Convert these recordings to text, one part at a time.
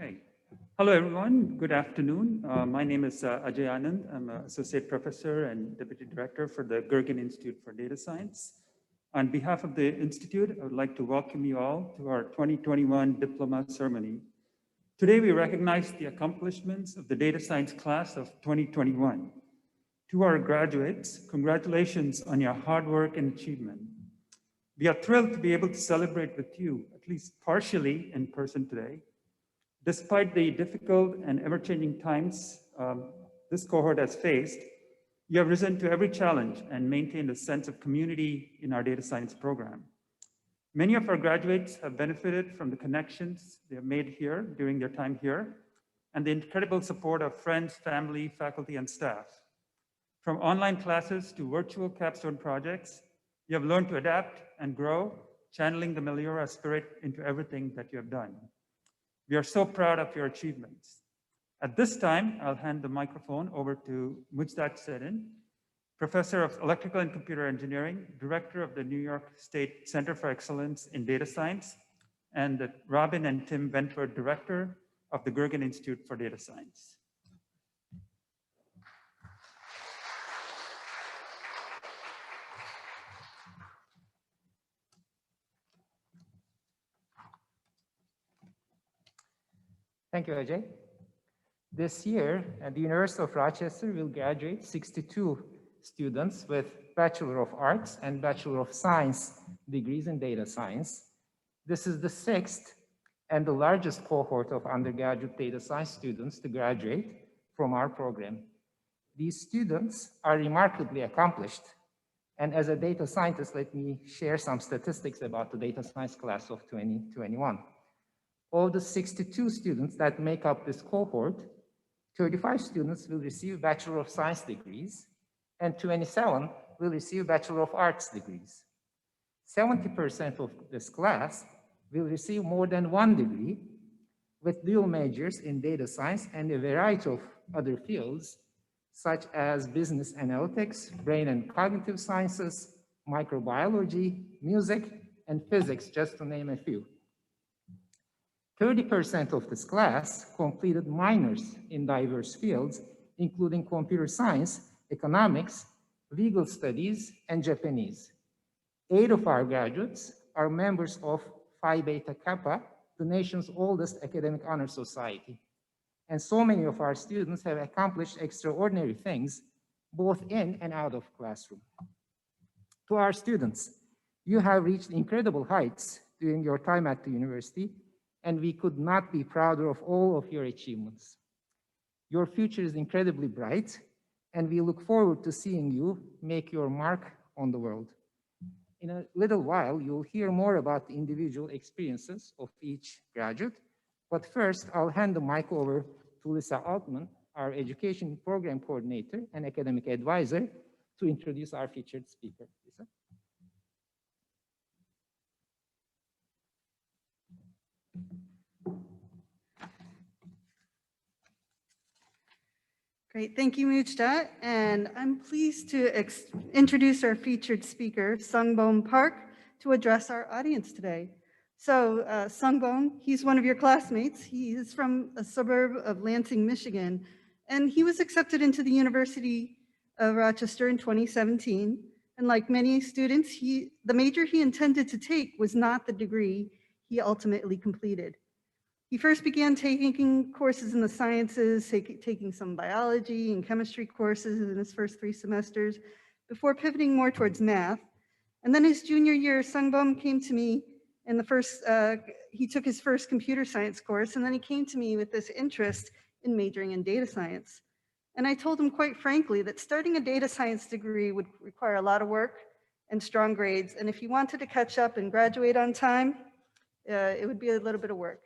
Okay. Hello, everyone. Good afternoon. My name is Ajay Anand. I'm an associate professor and deputy director for the Gergen Institute for Data Science. On behalf of the Institute, I would like to welcome you all to our 2021 Diploma ceremony. Today, we recognize the accomplishments of the data science class of 2021. To our graduates, congratulations on your hard work and achievement. We are thrilled to be able to celebrate with you, at least partially in person today. Despite the difficult and ever-changing times this cohort has faced, you have risen to every challenge and maintained a sense of community in our data science program. Many of our graduates have benefited from the connections they have made here during their time here and the incredible support of friends, family, faculty, and staff. From online classes to virtual capstone projects, you have learned to adapt and grow, channeling the Meliora spirit into everything that you have done. We are so proud of your achievements. At this time, I'll hand the microphone over to Mujdat Serin, Professor of Electrical and Computer Engineering, Director of the New York State Center for Excellence in Data Science, and Robin and Tim Wentworth, Director of the Gergen Institute for Data Science. Thank you, Ajay. This year, the University of Rochester will graduate 62 students with Bachelor of Arts and Bachelor of Science degrees in data science. This is the 6th and the largest cohort of undergraduate data science students to graduate from our program. These students are remarkably accomplished. And as a data scientist, let me share some statistics about the data science class of 2021. Of the 62 students that make up this cohort, 35 students will receive Bachelor of Science degrees, and 27 will receive Bachelor of Arts degrees. 70% of this class will receive more than one degree, with dual majors in data science and a variety of other fields, such as business analytics, brain and cognitive sciences, microbiology, music, and physics, just to name a few. 30% of this class completed minors in diverse fields, including computer science, economics, legal studies, and Japanese. 8 of our graduates are members of Phi Beta Kappa, the nation's oldest academic honor society. And so many of our students have accomplished extraordinary things, both in and out of classroom. To our students, you have reached incredible heights during your time at the university, and we could not be prouder of all of your achievements. Your future is incredibly bright, and we look forward to seeing you make your mark on the world. In a little while, you'll hear more about the individual experiences of each graduate, but first, I'll hand the mic over to Lisa Altman, our Education Program Coordinator and Academic Advisor, to introduce our featured speaker. Lisa? Great, thank you, Mujdat. And I'm pleased to introduce our featured speaker, Sungbom Park, to address our audience today. So Sungbom, he's one of your classmates. He is from a suburb of Lansing, Michigan, and he was accepted into the University of Rochester in 2017. And like many students, the major he intended to take was not the degree he ultimately completed. He first began taking courses in the sciences, taking some biology and chemistry courses in his first 3 semesters before pivoting more towards math. And then his junior year, Sungbom came to me in he took his first computer science course, and then he came to me with this interest in majoring in data science. And I told him quite frankly that starting a data science degree would require a lot of work and strong grades. And if he wanted to catch up and graduate on time, it would be a little bit of work.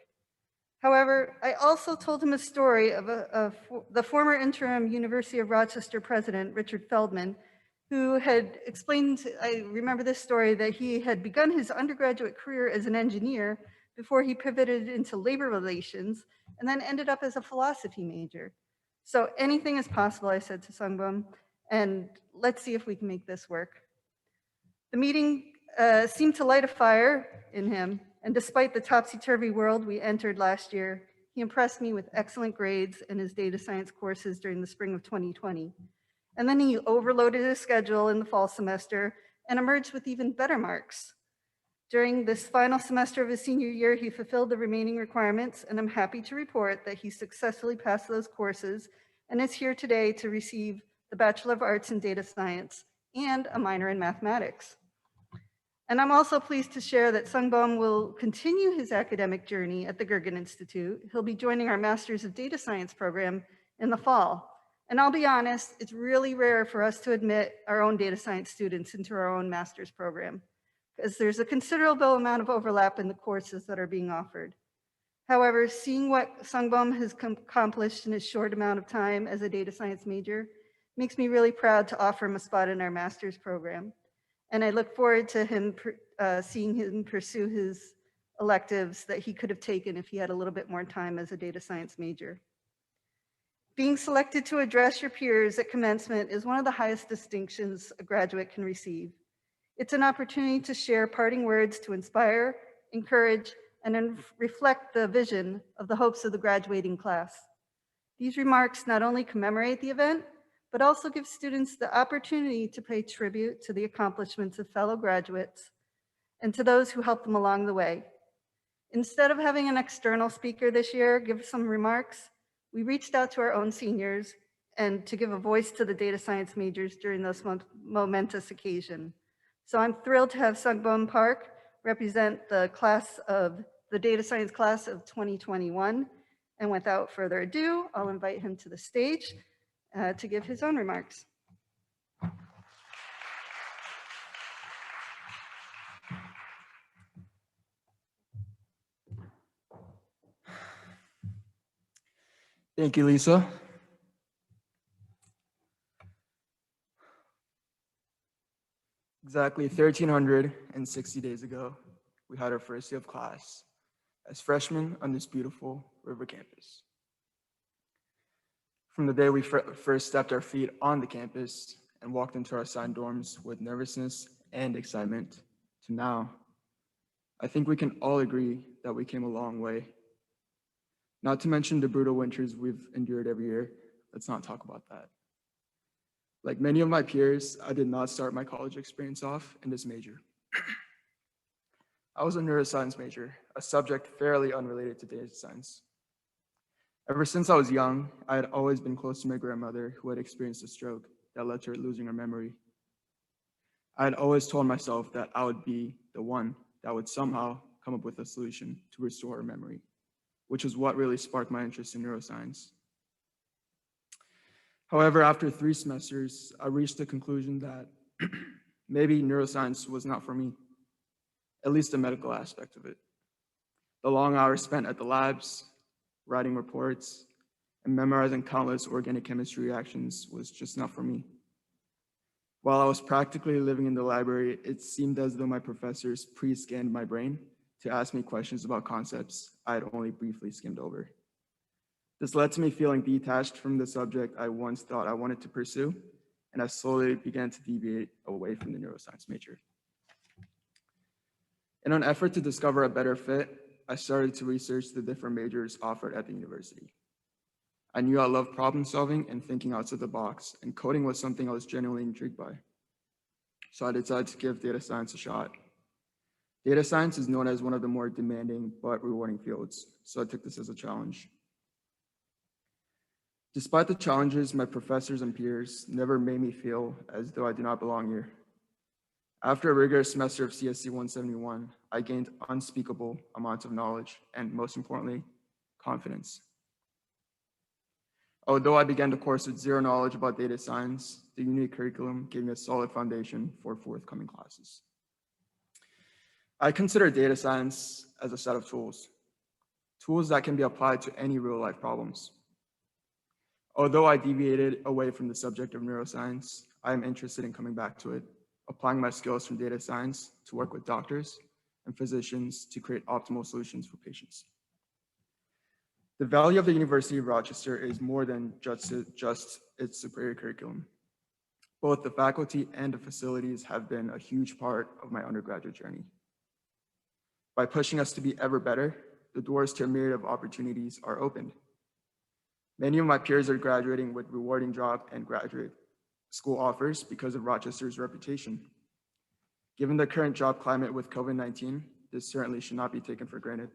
However, I also told him a story of the former interim University of Rochester president, Richard Feldman, who had explained, I remember this story, that he had begun his undergraduate career as an engineer before he pivoted into labor relations and then ended up as a philosophy major. So anything is possible, I said to Sungbom, and let's see if we can make this work. The meeting seemed to light a fire in him, and despite the topsy-turvy world we entered last year, He impressed me with excellent grades in his data science courses during the spring of 2020. And then he overloaded his schedule in the fall semester and emerged with even better marks. During this final semester of his senior year, he fulfilled the remaining requirements, and I'm happy to report that he successfully passed those courses and is here today to receive the Bachelor of Arts in Data Science and a minor in mathematics. And I'm also pleased to share that Sungbom will continue his academic journey at the Gergen Institute. He'll be joining our Masters of Data Science program in the fall. And I'll be honest, it's really rare for us to admit our own data science students into our own master's program, because there's a considerable amount of overlap in the courses that are being offered. However, seeing what Sungbom has accomplished in his short amount of time as a data science major makes me really proud to offer him a spot in our master's program. And I look forward to him seeing him pursue his electives that he could have taken if he had a little bit more time as a data science major. Being selected to address your peers at commencement is one of the highest distinctions a graduate can receive. It's an opportunity to share parting words to inspire, encourage, and reflect the vision of the hopes of the graduating class. These remarks not only commemorate the event, but also give students the opportunity to pay tribute to the accomplishments of fellow graduates and to those who helped them along the way. Instead of having an external speaker this year give some remarks, we reached out to our own seniors and to give a voice to the data science majors during this momentous occasion. So I'm thrilled to have Sungbom Park represent the data science class of 2021. And without further ado, I'll invite him to the stage to give his own remarks. Thank you, Lisa. Exactly 1,360 days ago, we had our first day of class as freshmen on this beautiful river campus. From the day we first stepped our feet on the campus and walked into our assigned dorms with nervousness and excitement, to now, I think we can all agree that we came a long way. Not to mention the brutal winters we've endured every year. Let's not talk about that. Like many of my peers, I did not start my college experience off in this major. I was a neuroscience major, a subject fairly unrelated to data science. Ever since I was young, I had always been close to my grandmother who had experienced a stroke that led to her losing her memory. I had always told myself that I would be the one that would somehow come up with a solution to restore her memory, which is what really sparked my interest in neuroscience. However, after 3 semesters, I reached the conclusion that maybe neuroscience was not for me, at least the medical aspect of it. The long hours spent at the labs, writing reports, and memorizing countless organic chemistry reactions was just not for me. While I was practically living in the library, it seemed as though my professors pre-scanned my brain to ask me questions about concepts I had only briefly skimmed over. This led to me feeling detached from the subject I once thought I wanted to pursue, and I slowly began to deviate away from the neuroscience major. In an effort to discover a better fit, I started to research the different majors offered at the university. I knew I loved problem solving and thinking outside the box, and coding was something I was genuinely intrigued by. So I decided to give data science a shot. Data science is known as one of the more demanding but rewarding fields, so I took this as a challenge. Despite the challenges, my professors and peers never made me feel as though I do not belong here. After a rigorous semester of CSC 171, I gained unspeakable amounts of knowledge and, most importantly, confidence. Although I began the course with zero knowledge about data science, the uni curriculum gave me a solid foundation for forthcoming classes. I consider data science as a set of tools that can be applied to any real-life problems. Although I deviated away from the subject of neuroscience, I am interested in coming back to it, applying my skills from data science to work with doctors and physicians to create optimal solutions for patients. The value of the University of Rochester is more than just its superior curriculum. Both the faculty and the facilities have been a huge part of my undergraduate journey. By pushing us to be ever better, the doors to a myriad of opportunities are opened. Many of my peers are graduating with rewarding job and graduate school offers because of Rochester's reputation. Given the current job climate with COVID-19, this certainly should not be taken for granted.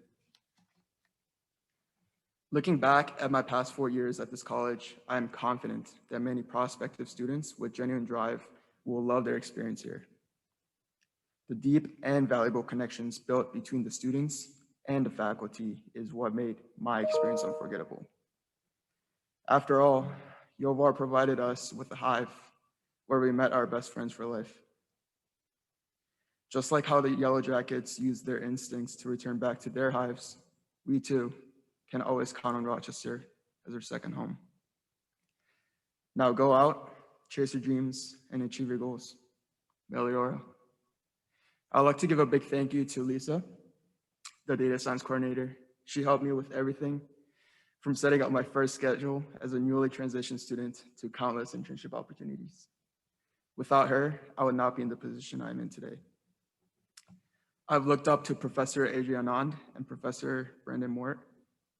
Looking back at my past 4 years at this college, I am confident that many prospective students with genuine drive will love their experience here. The deep and valuable connections built between the students and the faculty is what made my experience unforgettable. After all, U of R provided us with a hive where we met our best friends for life. Just like how the Yellow Jackets used their instincts to return back to their hives, we too can always count on Rochester as our second home. Now go out, chase your dreams, and achieve your goals. Meliora. I'd like to give a big thank you to Lisa, the data science coordinator. She helped me with everything from setting up my first schedule as a newly transitioned student to countless internship opportunities. Without her, I would not be in the position I'm in today. I've looked up to Professor Adrian Anand and Professor Brandon Mort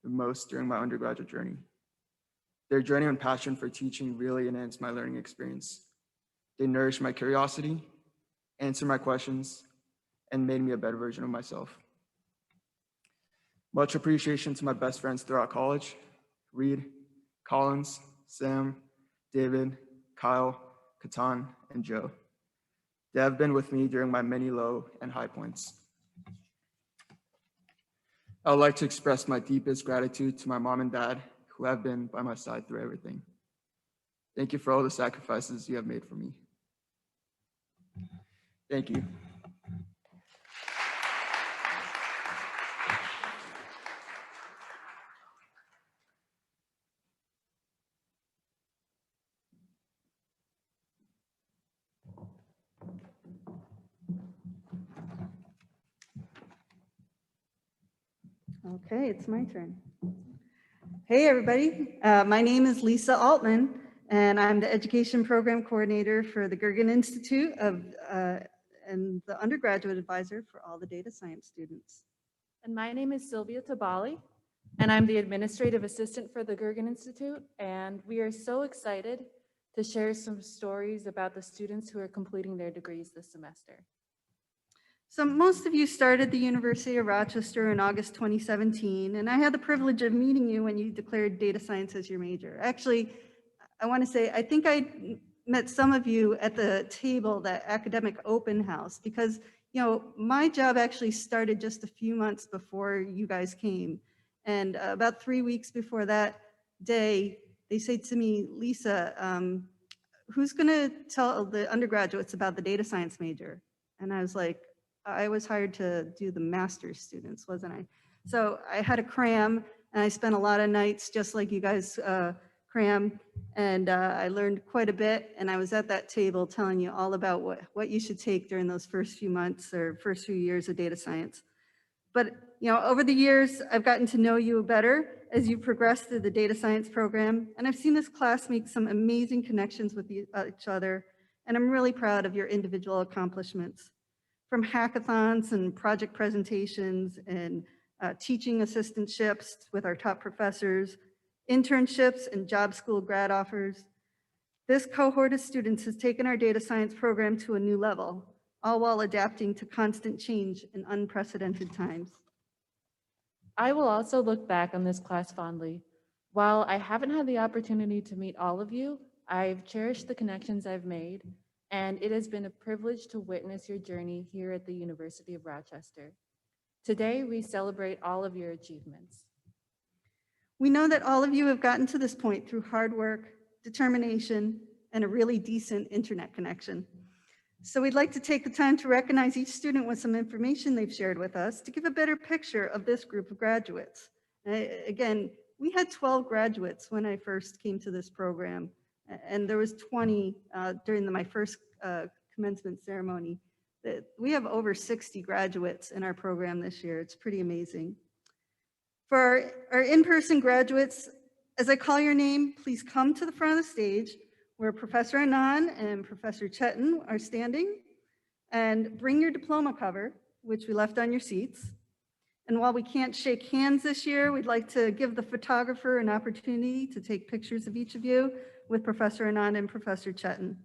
the most during my undergraduate journey. Their genuine passion for teaching really enhanced my learning experience. They nourished my curiosity, answered my questions, and made me a better version of myself. Much appreciation to my best friends throughout college, Reed, Collins, Sam, David, Kyle, Katan, and Joe. They have been with me during my many low and high points. I would like to express my deepest gratitude to my mom and dad who have been by my side through everything. Thank you for all the sacrifices you have made for me. Thank you. Okay, it's my turn. Hey, everybody. My name is Lisa Altman, and I'm the Education Program Coordinator for the Gergen Institute and the undergraduate advisor for all the data science students. And my name is Sylvia Tabali, and I'm the Administrative Assistant for the Gergen Institute, and we are so excited to share some stories about the students who are completing their degrees this semester. So most of you started the University of Rochester in August 2017, and I had the privilege of meeting you when you declared data science as your major. Actually, I want to say, I think I met some of you at the table, that academic open house, because my job actually started just a few months before you guys came. And about 3 weeks before that day, they said to me, Lisa, who's going to tell the undergraduates about the data science major? And I was like, I was hired to do the master's students, wasn't I? So I had a cram, and I spent a lot of nights just like you guys cram, and I learned quite a bit, and I was at that table telling you all about what you should take during those first few months or first few years of data science. But over the years, I've gotten to know you better as you progress through the data science program, and I've seen this class make some amazing connections with each other, and I'm really proud of your individual accomplishments. From hackathons and project presentations and teaching assistantships with our top professors, internships and job school grad offers, this cohort of students has taken our data science program to a new level, all while adapting to constant change in unprecedented times. I will also look back on this class fondly. While I haven't had the opportunity to meet all of you, I've cherished the connections I've made, and it has been a privilege to witness your journey here at the University of Rochester. Today, we celebrate all of your achievements. We know that all of you have gotten to this point through hard work, determination, and a really decent internet connection. So we'd like to take the time to recognize each student with some information they've shared with us to give a better picture of this group of graduates. Again, we had 12 graduates when I first came to this program, and there was 20 during my first commencement ceremony. We have over 60 graduates in our program this year. It's pretty amazing. For our in-person graduates, as I call your name, please come to the front of the stage where Professor Anand and Professor Chetan are standing, and bring your diploma cover, which we left on your seats. And while we can't shake hands this year, we'd like to give the photographer an opportunity to take pictures of each of you with Professor Anand and Professor Chetan.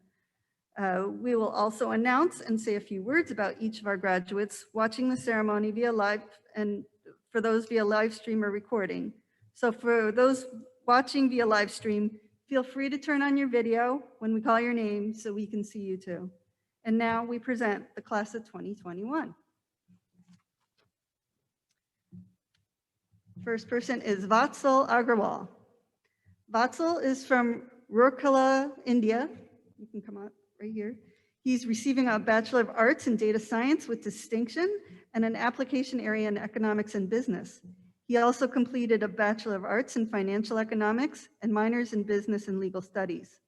We will also announce and say a few words about each of our graduates watching the ceremony via live and for those via live stream or recording. So for those watching via live stream, feel free to turn on your video when we call your name so we can see you too. And now we present the class of 2021. First person is Vatsal Agrawal. Vatsal is from Rourkela, India. You can come up right here. He's receiving a Bachelor of Arts in Data Science with distinction and an application area in Economics and Business. He also completed a Bachelor of Arts in Financial Economics and minors in Business and Legal Studies.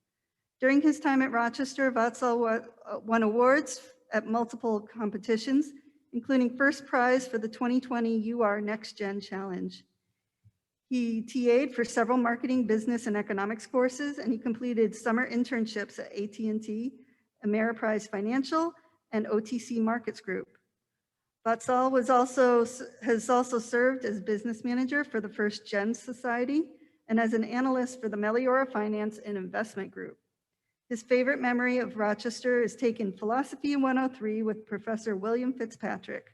During his time at Rochester, Vatsal won awards at multiple competitions, including first prize for the 2020 UR Next Gen Challenge. He TA'd for several marketing, business, and economics courses, and he completed summer internships at AT&T, Ameriprise Financial, and OTC Markets Group. Vatsal has also served as business manager for the First Gen Society and as an analyst for the Meliora Finance and Investment Group. His favorite memory of Rochester is taking Philosophy 103 with Professor William Fitzpatrick.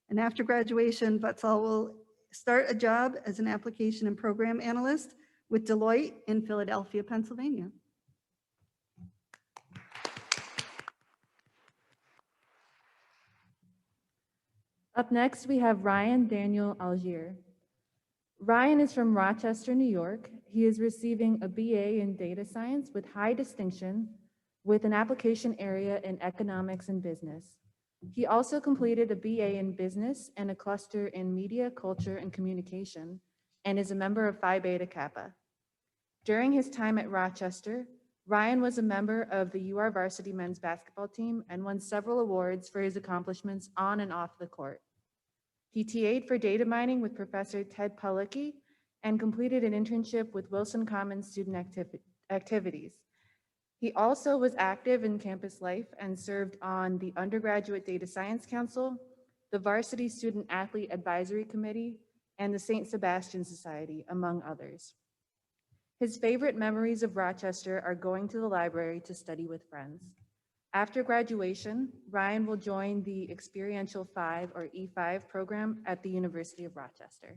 And after graduation, Vatsal will start a job as an application and program analyst with Deloitte in Philadelphia, Pennsylvania. Up next, we have Ryan Daniel Algier. Ryan is from Rochester, New York. He is receiving a BA in Data Science with high distinction with an application area in Economics and Business. He also completed a BA in Business and a cluster in Media, Culture, and Communication, and is a member of Phi Beta Kappa. During his time at Rochester, Ryan was a member of the UR varsity men's basketball team and won several awards for his accomplishments on and off the court. He TA'd for data mining with Professor Ted Palicki and completed an internship with Wilson Commons Student Activities. He also was active in campus life and served on the Undergraduate Data Science Council, the Varsity Student Athlete Advisory Committee, and the St. Sebastian Society, among others. His favorite memories of Rochester are going to the library to study with friends. After graduation, Ryan will join the Experiential 5 or E5 program at the University of Rochester.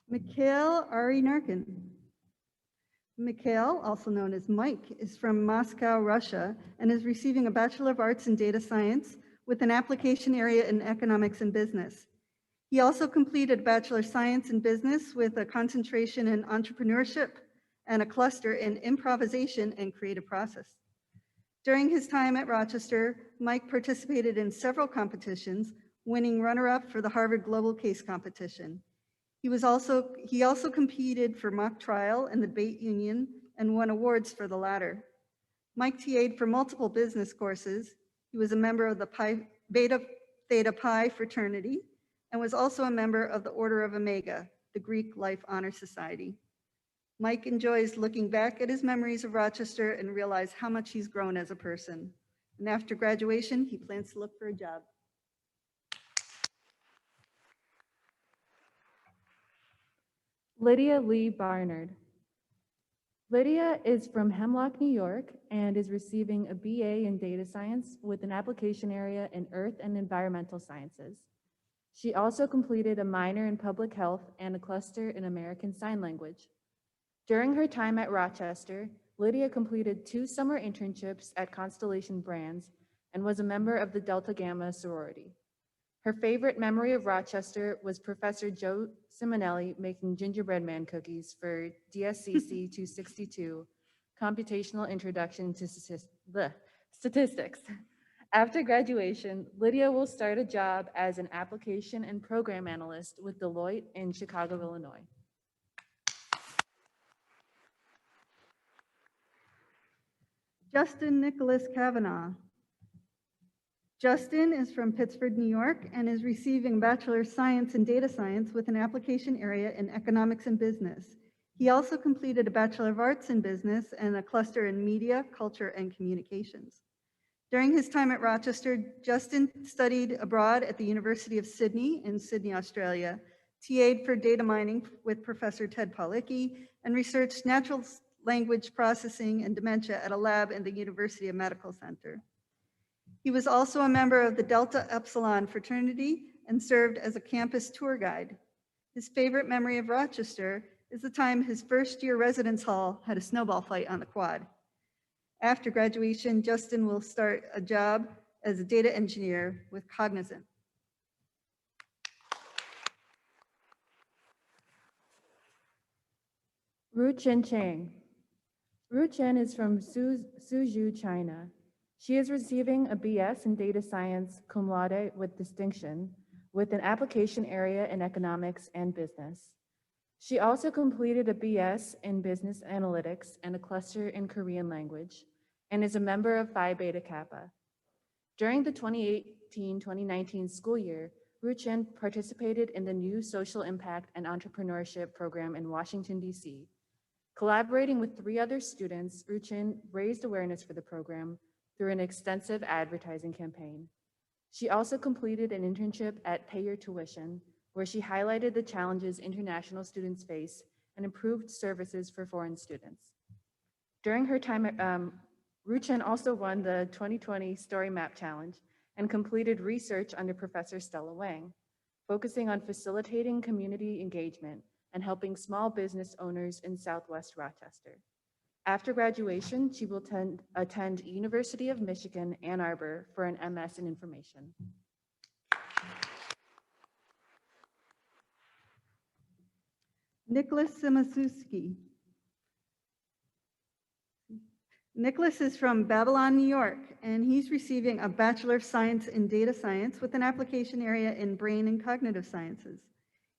Mikhail Ari Narkin. Mikhail, also known as Mike, is from Moscow, Russia, and is receiving a Bachelor of Arts in Data Science with an application area in Economics and Business. He also completed Bachelor of Science in Business with a concentration in entrepreneurship and a cluster in improvisation and creative process. During his time at Rochester, Mike participated in several competitions, winning runner-up for the Harvard Global Case Competition. He also competed for mock trial and the debate union and won awards for the latter. Mike TA'd for multiple business courses. He was a member of the Beta Theta Pi fraternity and was also a member of the Order of Omega, the Greek Life Honor Society. Mike enjoys looking back at his memories of Rochester and realize how much he's grown as a person. And after graduation, he plans to look for a job. Lydia Lee Barnard. Lydia is from Hemlock, New York, and is receiving a BA in Data Science with an application area in Earth and Environmental Sciences. She also completed a minor in Public Health and a cluster in American Sign Language. During her time at Rochester, Lydia completed 2 summer internships at Constellation Brands and was a member of the Delta Gamma sorority. Her favorite memory of Rochester was Professor Joe Simonelli making gingerbread man cookies for DSCC 262, Computational Introduction to Statistics. After graduation, Lydia will start a job as an application and program analyst with Deloitte in Chicago, Illinois. Justin Nicholas Kavanaugh. Justin is from Pittsford, New York, and is receiving a Bachelor of Science in Data Science with an application area in Economics and Business. He also completed a Bachelor of Arts in Business and a cluster in Media, Culture, and Communications. During his time at Rochester, Justin studied abroad at the University of Sydney in Sydney, Australia, TA'd for data mining with Professor Ted Paulicki, and researched natural language processing and dementia at a lab in the University of Medical Center. He was also a member of the Delta Epsilon fraternity and served as a campus tour guide. His favorite memory of Rochester is the time his first-year residence hall had a snowball fight on the quad. After graduation, Justin will start a job as a data engineer with Cognizant. Ru Chen Chang. Ru Chen is from Suzhou, China. She is receiving a BS in Data Science cum laude with distinction, with an application area in economics and business. She also completed a BS in Business Analytics and a cluster in Korean language, and is a member of Phi Beta Kappa. During the 2018-2019 school year, Ru Chen participated in the new Social Impact and Entrepreneurship program in Washington, D.C. Collaborating with 3 other students, Ru Chen raised awareness for the program through an extensive advertising campaign. She also completed an internship at Pay Your Tuition, where she highlighted the challenges international students face and improved services for foreign students. During her time at Ru Chen also won the 2020 Story Map Challenge and completed research under Professor Stella Wang, focusing on facilitating community engagement and helping small business owners in Southwest Rochester. After graduation, she will attend University of Michigan, Ann Arbor for an MS in Information. Nicholas Simasuski. Nicholas is from Babylon, New York, and he's receiving a Bachelor of Science in Data Science with an application area in Brain and Cognitive Sciences.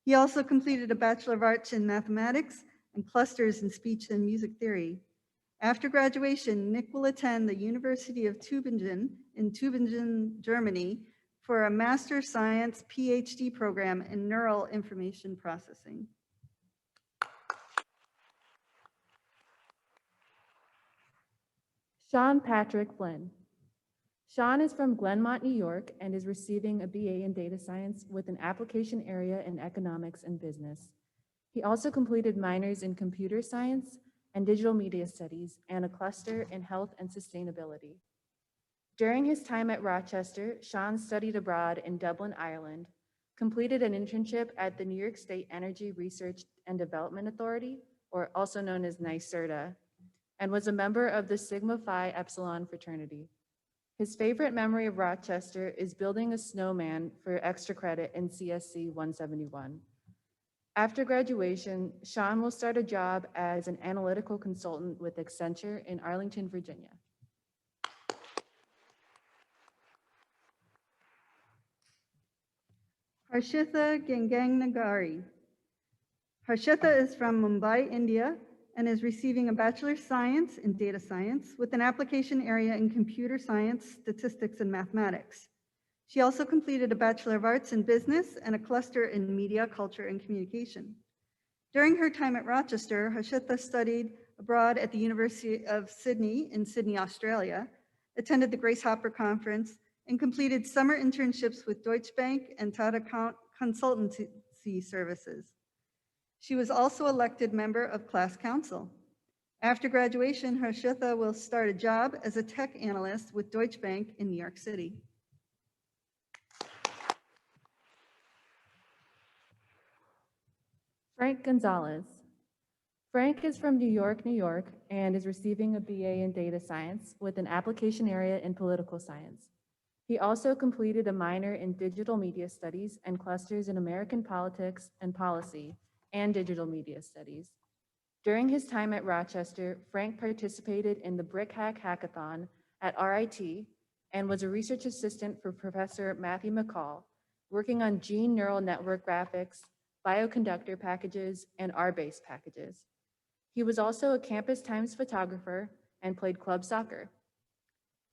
He also completed a Bachelor of Arts in Mathematics and clusters in Speech and Music Theory. After graduation, Nick will attend the University of Tübingen in Tübingen, Germany, for a Master Science PhD program in Neural Information Processing. Sean Patrick Flynn. Sean is from Glenmont, New York, and is receiving a BA in Data Science with an application area in Economics and Business. He also completed minors in Computer Science and Digital Media Studies and a cluster in Health and Sustainability. During his time at Rochester, Sean studied abroad in Dublin, Ireland, completed an internship at the New York State Energy Research and Development Authority, or also known as NYSERDA, and was a member of the Sigma Phi Epsilon fraternity. His favorite memory of Rochester is building a snowman for extra credit in CSC 171. After graduation, Sean will start a job as an analytical consultant with Accenture in Arlington, Virginia. Harshitha Ganganagari. Harshitha is from Mumbai, India, and is receiving a Bachelor of Science in Data Science with an application area in Computer Science, Statistics, and Mathematics. She also completed a Bachelor of Arts in Business and a cluster in Media, Culture, and Communication. During her time at Rochester, Harshitha studied abroad at the University of Sydney in Sydney, Australia, attended the Grace Hopper Conference, and completed summer internships with Deutsche Bank and Tata Consultancy Services. She was also elected member of class council. After graduation, Harshitha will start a job as a tech analyst with Deutsche Bank in New York City. Frank Gonzalez. Frank is from New York, New York, and is receiving a BA in Data Science with an application area in Political Science. He also completed a minor in Digital Media Studies and clusters in American Politics and Policy and Digital Media Studies. During his time at Rochester, Frank participated in the Brick Hack Hackathon at RIT and was a research assistant for Professor Matthew McCall, working on gene neural network graphics, bioconductor packages, and R-based packages. He was also a Campus Times photographer and played club soccer.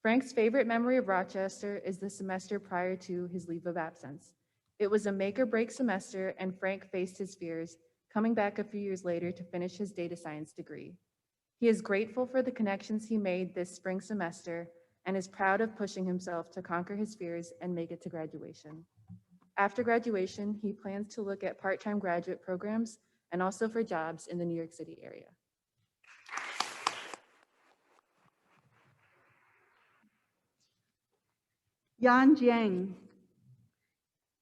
Frank's favorite memory of Rochester is the semester prior to his leave of absence. It was a make or break semester, and Frank faced his fears, coming back a few years later to finish his data science degree. He is grateful for the connections he made this spring semester and is proud of pushing himself to conquer his fears and make it to graduation. After graduation, he plans to look at part-time graduate programs and also for jobs in the New York City area. Yan Jiang.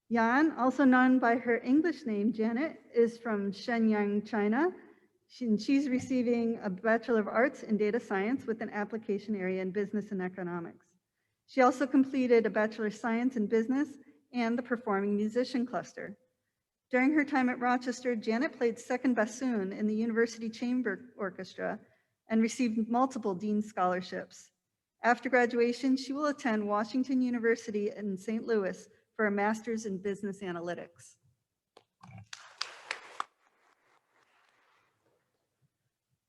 Yan, also known by her English name, Janet, is from Shenyang, China. She's receiving a Bachelor of Arts in Data Science with an application area in Business and Economics. She also completed a Bachelor of Science in Business and the Performing Musician Cluster. During her time at Rochester, Janet played second bassoon in the University Chamber Orchestra and received multiple Dean scholarships. After graduation, she will attend Washington University in St. Louis for a master's in business analytics.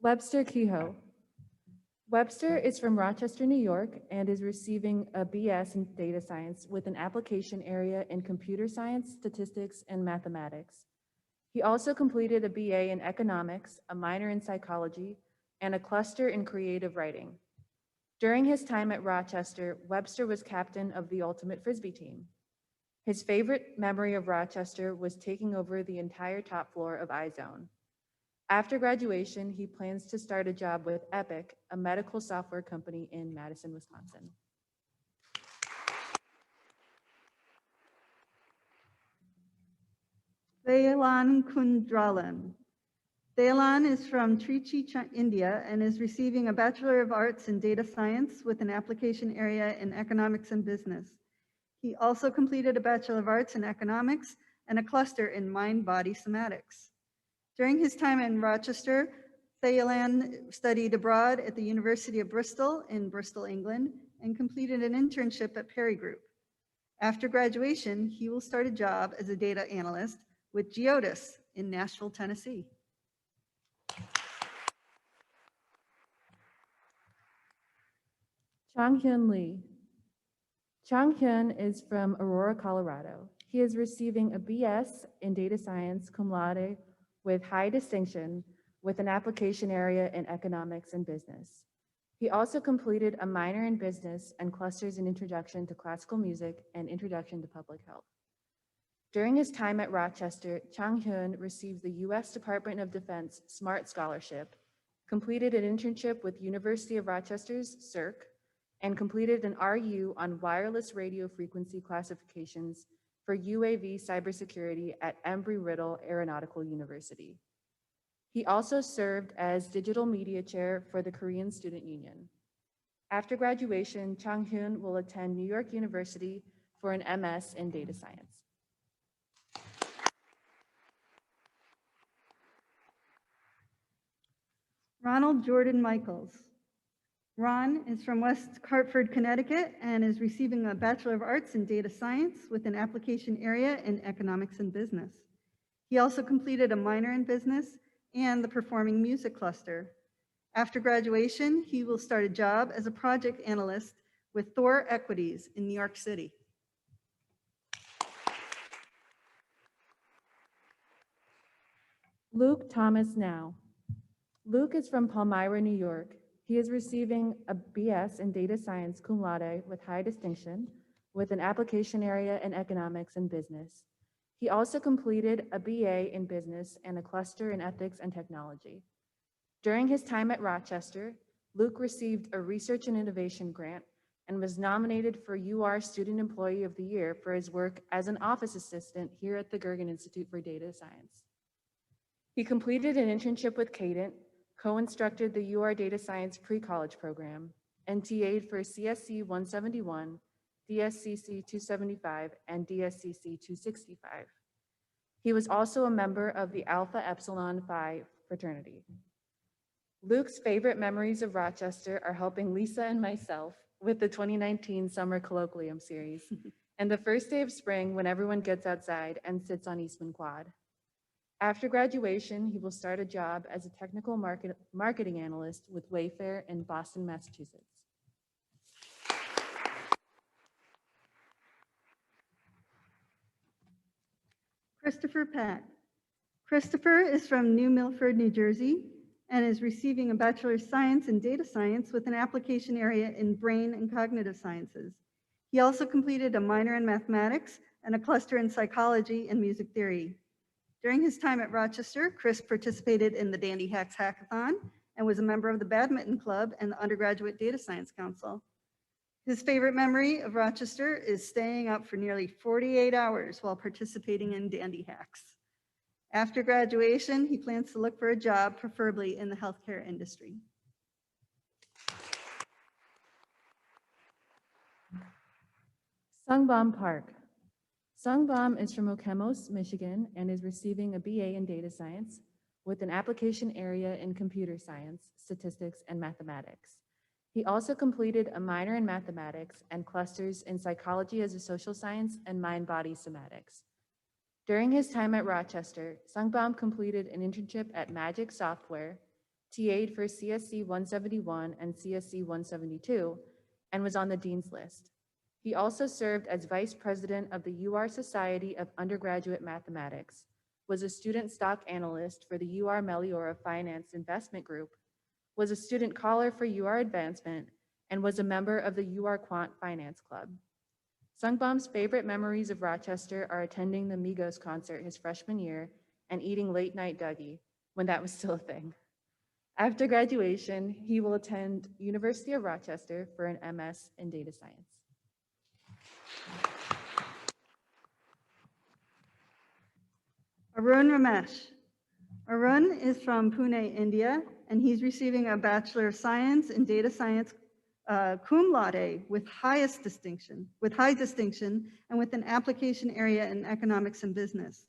Webster Kehoe. Webster is from Rochester, New York, and is receiving a BS in data science with an application area in computer science, statistics, and mathematics. He also completed a BA in economics, a minor in psychology, and a cluster in creative writing. During his time at Rochester, Webster was captain of the Ultimate Frisbee team. His favorite memory of Rochester was taking over the entire top floor of iZone. After graduation, he plans to start a job with Epic, a medical software company in Madison, Wisconsin. Thailan Kundralan. Thailan is from Trichy, India, and is receiving a Bachelor of Arts in Data Science with an application area in Economics and Business. He also completed a Bachelor of Arts in Economics and a cluster in Mind-Body Somatics. During his time in Rochester, Thailand studied abroad at the University of Bristol in Bristol, England, and completed an internship at Perry Group. After graduation, he will start a job as a data analyst with Geodis in Nashville, Tennessee. Changhyun Lee. Changhyun is from Aurora, Colorado. He is receiving a BS in data science cum laude with high distinction with an application area in economics and business. He also completed a minor in business and clusters in introduction to classical music and introduction to public health. During his time at Rochester, Changhyun received the U.S. Department of Defense SMART Scholarship, completed an internship with University of Rochester's CERC, and completed an RU on wireless radio frequency classifications for UAV cybersecurity at Embry-Riddle Aeronautical University. He also served as digital media chair for the Korean Student Union. After graduation, Changhyun will attend New York University for an MS in data science. Ronald Jordan Michaels. Ron is from West Hartford, Connecticut, and is receiving a Bachelor of Arts in Data Science with an application area in Economics and Business. He also completed a minor in business and the Performing Music Cluster. After graduation, he will start a job as a project analyst with Thor Equities in New York City. Luke Thomas Now. Luke is from Palmyra, New York. He is receiving a BS in data science cum laude with high distinction with an application area in economics and business. He also completed a BA in business and a cluster in ethics and technology. During his time at Rochester, Luke received a research and innovation grant and was nominated for UR Student Employee of the Year for his work as an office assistant here at the Gergen Institute for Data Science. He completed an internship with Cadent, co-instructed the UR Data Science pre-college program, and TA'd for CSC 171, DSCC 275, and DSCC 265. He was also a member of the Alpha Epsilon Phi fraternity. Luke's favorite memories of Rochester are helping Lisa and myself with the 2019 Summer Colloquium Series and the first day of spring when everyone gets outside and sits on Eastman Quad. After graduation, he will start a job as a technical marketing analyst with Wayfair in Boston, Massachusetts. Christopher Pack. Christopher is from New Milford, New Jersey. and is receiving a Bachelor of Science in Data Science with an application area in Brain and Cognitive Sciences. He also completed a minor in Mathematics and a cluster in Psychology and Music Theory. During his time at Rochester, Chris participated in the Dandy Hacks Hackathon and was a member of the Badminton Club and the Undergraduate Data Science Council. His favorite memory of Rochester is staying up for nearly 48 hours while participating in Dandy Hacks. After graduation, he plans to look for a job, preferably in the healthcare industry. Sungbom Park. Sungbom is from Okemos, Michigan, and is receiving a BA in Data Science with an application area in Computer Science, Statistics, and Mathematics. He also completed a minor in Mathematics and clusters in Psychology as a Social Science and Mind-Body Somatics. During his time at Rochester, Sungbom completed an internship at Magic Software, TA'd for CSC 171 and CSC 172, and was on the Dean's List. He also served as Vice President of the UR Society of Undergraduate Mathematics, was a student stock analyst for the UR Meliora Finance Investment Group, was a student caller for UR Advancement, and was a member of the UR Quant Finance Club. Sungbom's favorite memories of Rochester are attending the Migos concert his freshman year and eating late night Dougie, when that was still a thing. After graduation, he will attend University of Rochester for an MS in Data Science. Arun Ramesh. Arun is from Pune, India, and he's receiving a Bachelor of Science in Data Science cum laude with high distinction, and with an application area in Economics and Business.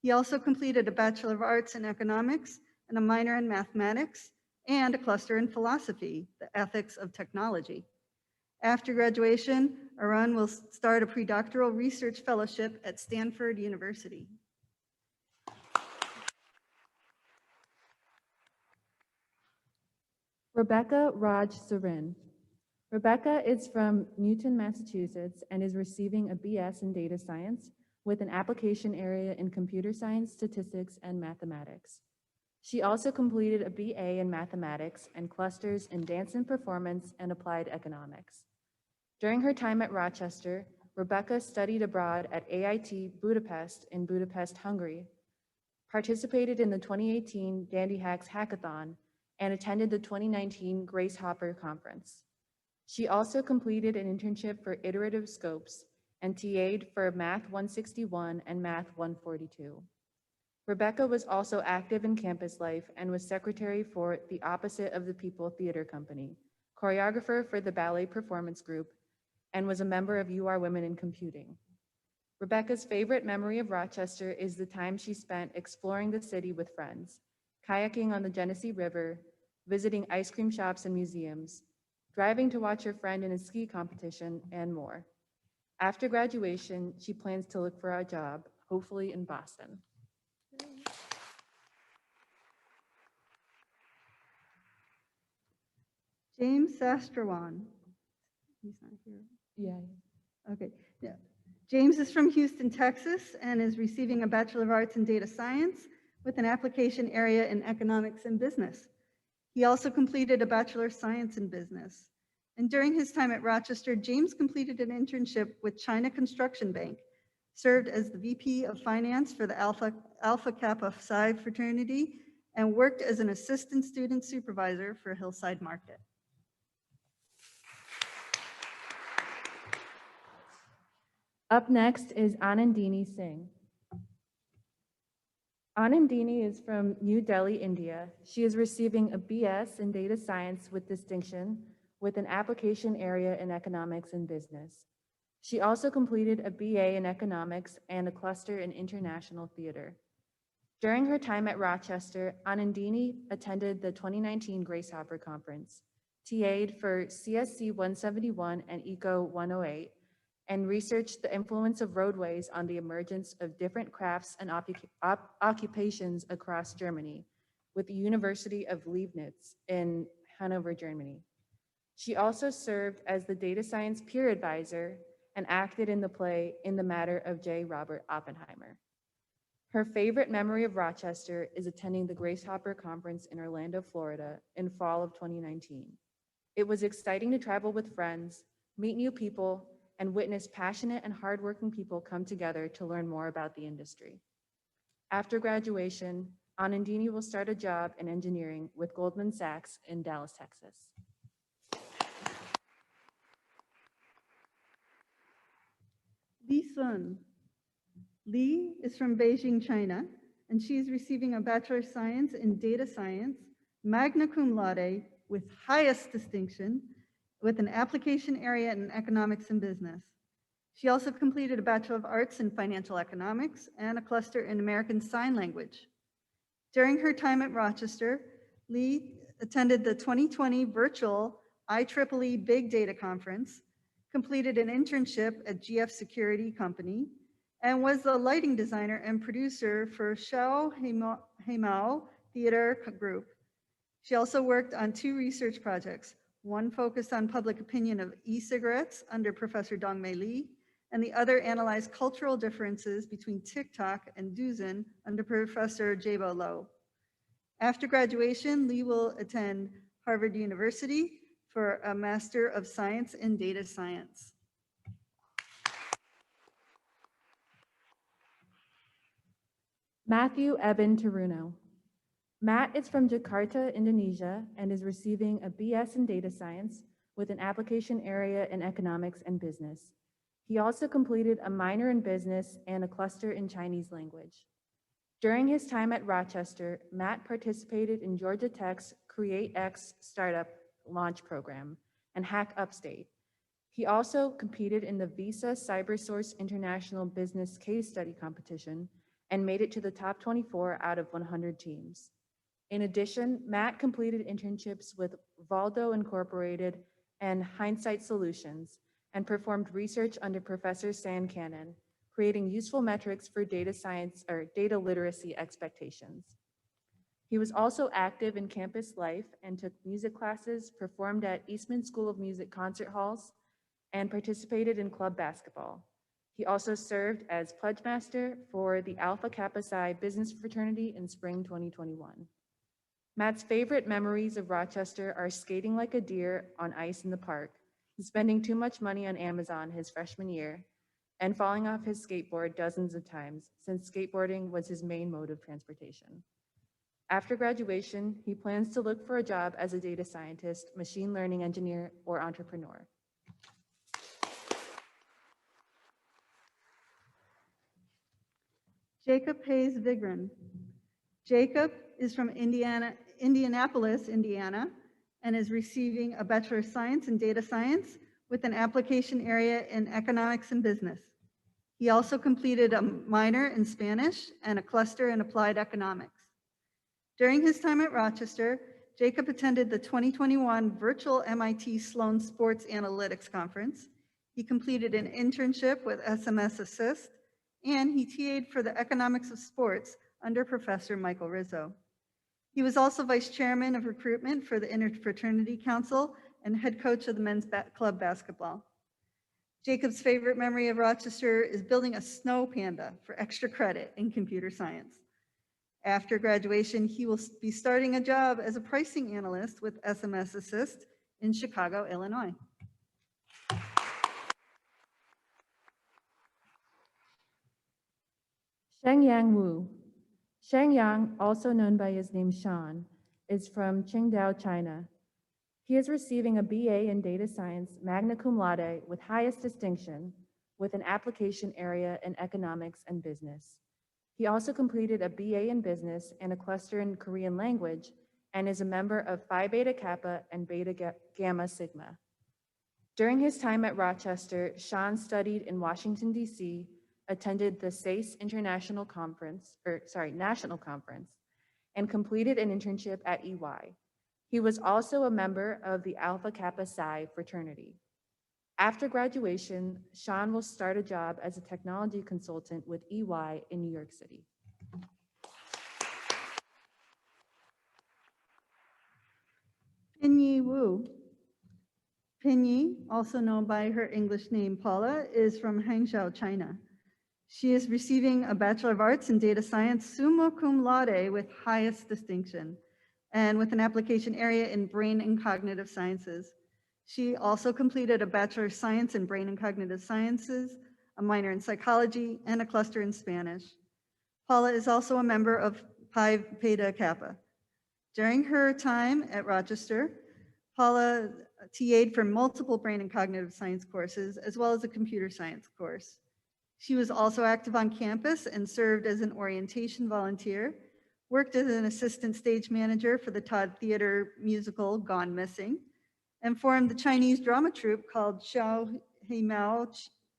He also completed a Bachelor of Arts in Economics and a minor in Mathematics and a cluster in Philosophy, the Ethics of Technology. After graduation, Arun will start a predoctoral research fellowship at Stanford University. Rebecca Raj Sarin. Rebecca is from Newton, Massachusetts, and is receiving a BS in Data Science with an application area in Computer Science, Statistics, and Mathematics. She also completed a BA in Mathematics and clusters in Dance and Performance and Applied Economics. During her time at Rochester, Rebecca studied abroad at AIT Budapest in Budapest, Hungary, participated in the 2018 Dandy Hacks Hackathon, and attended the 2019 Grace Hopper Conference. She also completed an internship for Iterative Scopes and TA'd for Math 161 and Math 142. Rebecca was also active in campus life and was secretary for the Opposite of the People Theater Company, choreographer for the Ballet Performance Group, and was a member of UR Women in Computing. Rebecca's favorite memory of Rochester is the time she spent exploring the city with friends, kayaking on the Genesee River, visiting ice cream shops and museums, driving to watch her friend in a ski competition, and more. After graduation, she plans to look for a job, hopefully in Boston. James Sastrawan. He's not here. Yeah. Okay. Yeah. James is from Houston, Texas, and is receiving a Bachelor of Arts in Data Science with an application area in Economics and Business. He also completed a Bachelor of Science in Business. And during his time at Rochester, James completed an internship with China Construction Bank, served as the VP of Finance for the Alpha Kappa Psi fraternity, and worked as an assistant student supervisor for Hillside Market. Up next is Anandini Singh. Anandini is from New Delhi, India. She is receiving a BS in Data Science with distinction with an application area in Economics and Business. She also completed a BA in Economics and a cluster in International Theater. During her time at Rochester, Anandini attended the 2019 Grace Hopper Conference, TA'd for CSC 171 and ECO 108, and researched the influence of roadways on the emergence of different crafts and occupations across Germany with the University of Leibniz in Hanover, Germany. She also served as the data science peer advisor and acted in the play In the Matter of J. Robert Oppenheimer. Her favorite memory of Rochester is attending the Grace Hopper Conference in Orlando, Florida in fall of 2019. It was exciting to travel with friends, meet new people, and witness passionate and hardworking people come together to learn more about the industry. After graduation, Anandini will start a job in engineering with Goldman Sachs in Dallas, Texas. Li Sun. Li is from Beijing, China, and she is receiving a Bachelor of Science in Data Science, magna cum laude, with highest distinction, with an application area in economics and business. She also completed a Bachelor of Arts in Financial Economics and a cluster in American Sign Language. During her time at Rochester, Li attended the 2020 virtual IEEE Big Data Conference, completed an internship at GF Security Company, and was the lighting designer and producer for Shao Heimao Theater Group. She also worked on 2 research projects, one focused on public opinion of e-cigarettes under Professor Dongmei Li, and the other analyzed cultural differences between TikTok and Douyin under Professor Jabo Lo. After graduation, Li will attend Harvard University for a Master of Science in Data Science. Matthew Eben Taruno. Matt is from Jakarta, Indonesia, and is receiving a BS in Data Science with an application area in Economics and Business. He also completed a minor in Business and a cluster in Chinese language. During his time at Rochester, Matt participated in Georgia Tech's CreateX startup launch program and Hack Upstate. He also competed in the Visa CyberSource International Business Case Study competition and made it to the top 24 out of 100 teams. In addition, Matt completed internships with Valdo Incorporated and Hindsight Solutions and performed research under Professor San Cannon, creating useful metrics for data science or data literacy expectations. He was also active in campus life and took music classes, performed at Eastman School of Music concert halls, and participated in club basketball. He also served as pledge master for the Alpha Kappa Psi Business Fraternity in spring 2021. Matt's favorite memories of Rochester are skating like a deer on ice in the park, spending too much money on Amazon his freshman year, and falling off his skateboard dozens of times since skateboarding was his main mode of transportation. After graduation, he plans to look for a job as a data scientist, machine learning engineer, or entrepreneur. Jacob Hayes Vigran. Jacob is from Indianapolis, Indiana, and is receiving a Bachelor of Science in Data Science with an application area in Economics and Business. He also completed a minor in Spanish and a cluster in Applied Economics. During his time at Rochester, Jacob attended the 2021 virtual MIT Sloan Sports Analytics Conference. He completed an internship with SMS Assist, and he TA'd for the Economics of Sports under Professor Michael Rizzo. He was also vice chairman of recruitment for the Interfraternity Council and head coach of the men's club basketball. Jacob's favorite memory of Rochester is building a snow panda for extra credit in computer science. After graduation, he will be starting a job as a pricing analyst with SMS Assist in Chicago, Illinois. Shengyang Wu. Shengyang, also known by his name Sean, is from Qingdao, China. He is receiving a BA in Data Science, magna cum laude, with highest distinction, with an application area in Economics and Business. He also completed a BA in Business and a cluster in Korean language, and is a member of Phi Beta Kappa and Beta Gamma Sigma. During his time at Rochester, Sean studied in Washington, D.C., attended the SACE National Conference, and completed an internship at EY. He was also a member of the Alpha Kappa Psi fraternity. After graduation, Sean will start a job as a technology consultant with EY in New York City. Pinyi Wu. Pinyi, also known by her English name Paula, is from Hangzhou, China. She is receiving a Bachelor of Arts in Data Science summa cum laude with highest distinction, and with an application area in Brain and Cognitive Sciences. She also completed a Bachelor of Science in Brain and Cognitive Sciences, a minor in Psychology, and a cluster in Spanish. Paula is also a member of Pi Beta Kappa. During her time at Rochester, Paula TA'd for multiple brain and cognitive science courses, as well as a computer science course. She was also active on campus and served as an orientation volunteer, worked as an assistant stage manager for the Todd Theater musical Gone Missing, and formed the Chinese drama troupe called Xiao He Mao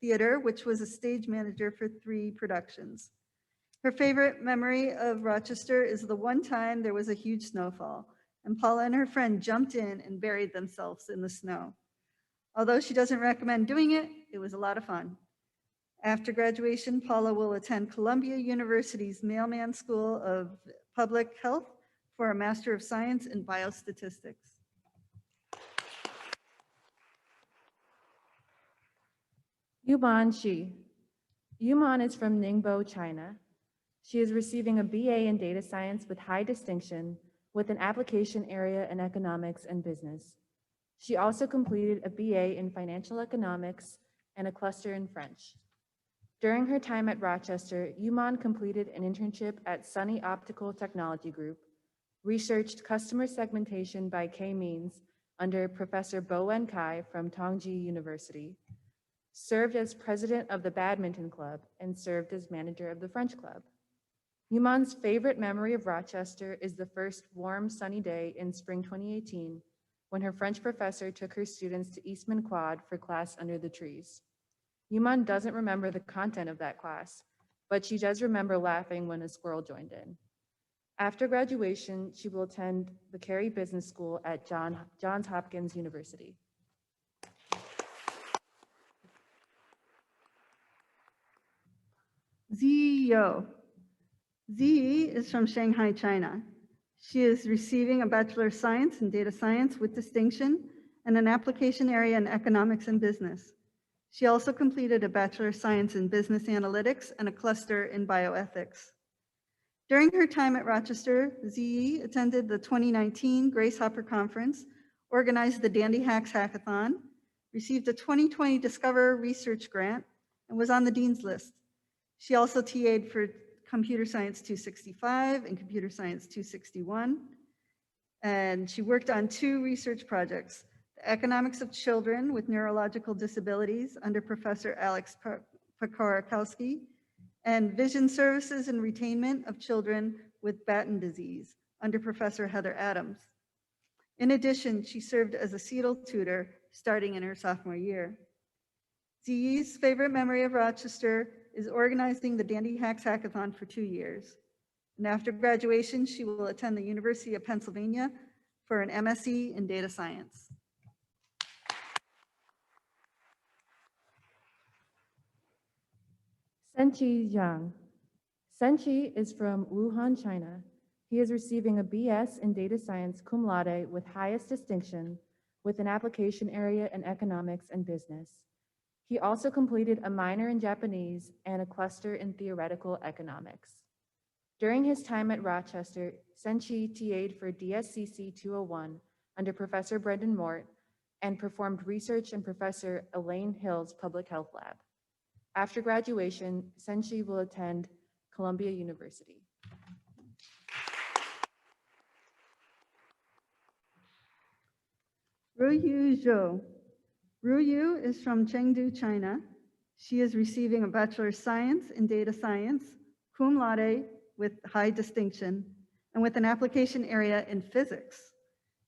Theater, which was a stage manager for 3 productions. Her favorite memory of Rochester is the one time there was a huge snowfall, and Paula and her friend jumped in and buried themselves in the snow. Although she doesn't recommend doing it, it was a lot of fun. After graduation, Paula will attend Columbia University's Mailman School of Public Health for a Master of Science in Biostatistics. Yuban Shi. Yuman is from Ningbo, China. She is receiving a BA in Data Science with high distinction with an application area in Economics and Business. She also completed a BA in Financial Economics and a cluster in French. During her time at Rochester, Yuman completed an internship at Sunny Optical Technology Group, researched customer segmentation by K-means under Professor Bowen Kai from Tongji University, served as president of the badminton club, and served as manager of the French club. Yuman's favorite memory of Rochester is the first warm, sunny day in spring 2018, when her French professor took her students to Eastman Quad for class under the trees. Yuman doesn't remember the content of that class, but she does remember laughing when a squirrel joined in. After graduation, she will attend the Carey Business School at Johns Hopkins University. Zi Yo. Zi is from Shanghai, China. She is receiving a Bachelor of Science in Data Science with distinction and an application area in Economics and Business. She also completed a Bachelor of Science in Business Analytics and a cluster in Bioethics. During her time at Rochester, Zi attended the 2019 Grace Hopper Conference, organized the Dandy Hacks Hackathon, received a 2020 Discover Research Grant, and was on the Dean's List. She also TA'd for Computer Science 265 and Computer Science 261, and she worked on 2 research projects: the Economics of Children with Neurological Disabilities under Professor Alex Pekarakowski, and Vision Services and Retainment of Children with Batten Disease under Professor Heather Adams. In addition, she served as a CETL tutor starting in her sophomore year. Zi's favorite memory of Rochester is organizing the Dandy Hacks Hackathon for 2 years. And after graduation, she will attend the University of Pennsylvania for an MSc in Data Science. Senqi Zhang. Senqi is from Wuhan, China. He is receiving a BS in Data Science cum laude with highest distinction with an application area in Economics and Business. He also completed a minor in Japanese and a cluster in Theoretical Economics. During his time at Rochester, Senqi TA'd for DSCC 201 under Professor Brendan Mort and performed research in Professor Elaine Hill's Public Health Lab. After graduation, Senqi will attend Columbia University. Ruyu Zhou. Ruyu is from Chengdu, China. She is receiving a Bachelor of Science in Data Science, cum laude with high distinction, and with an application area in Physics.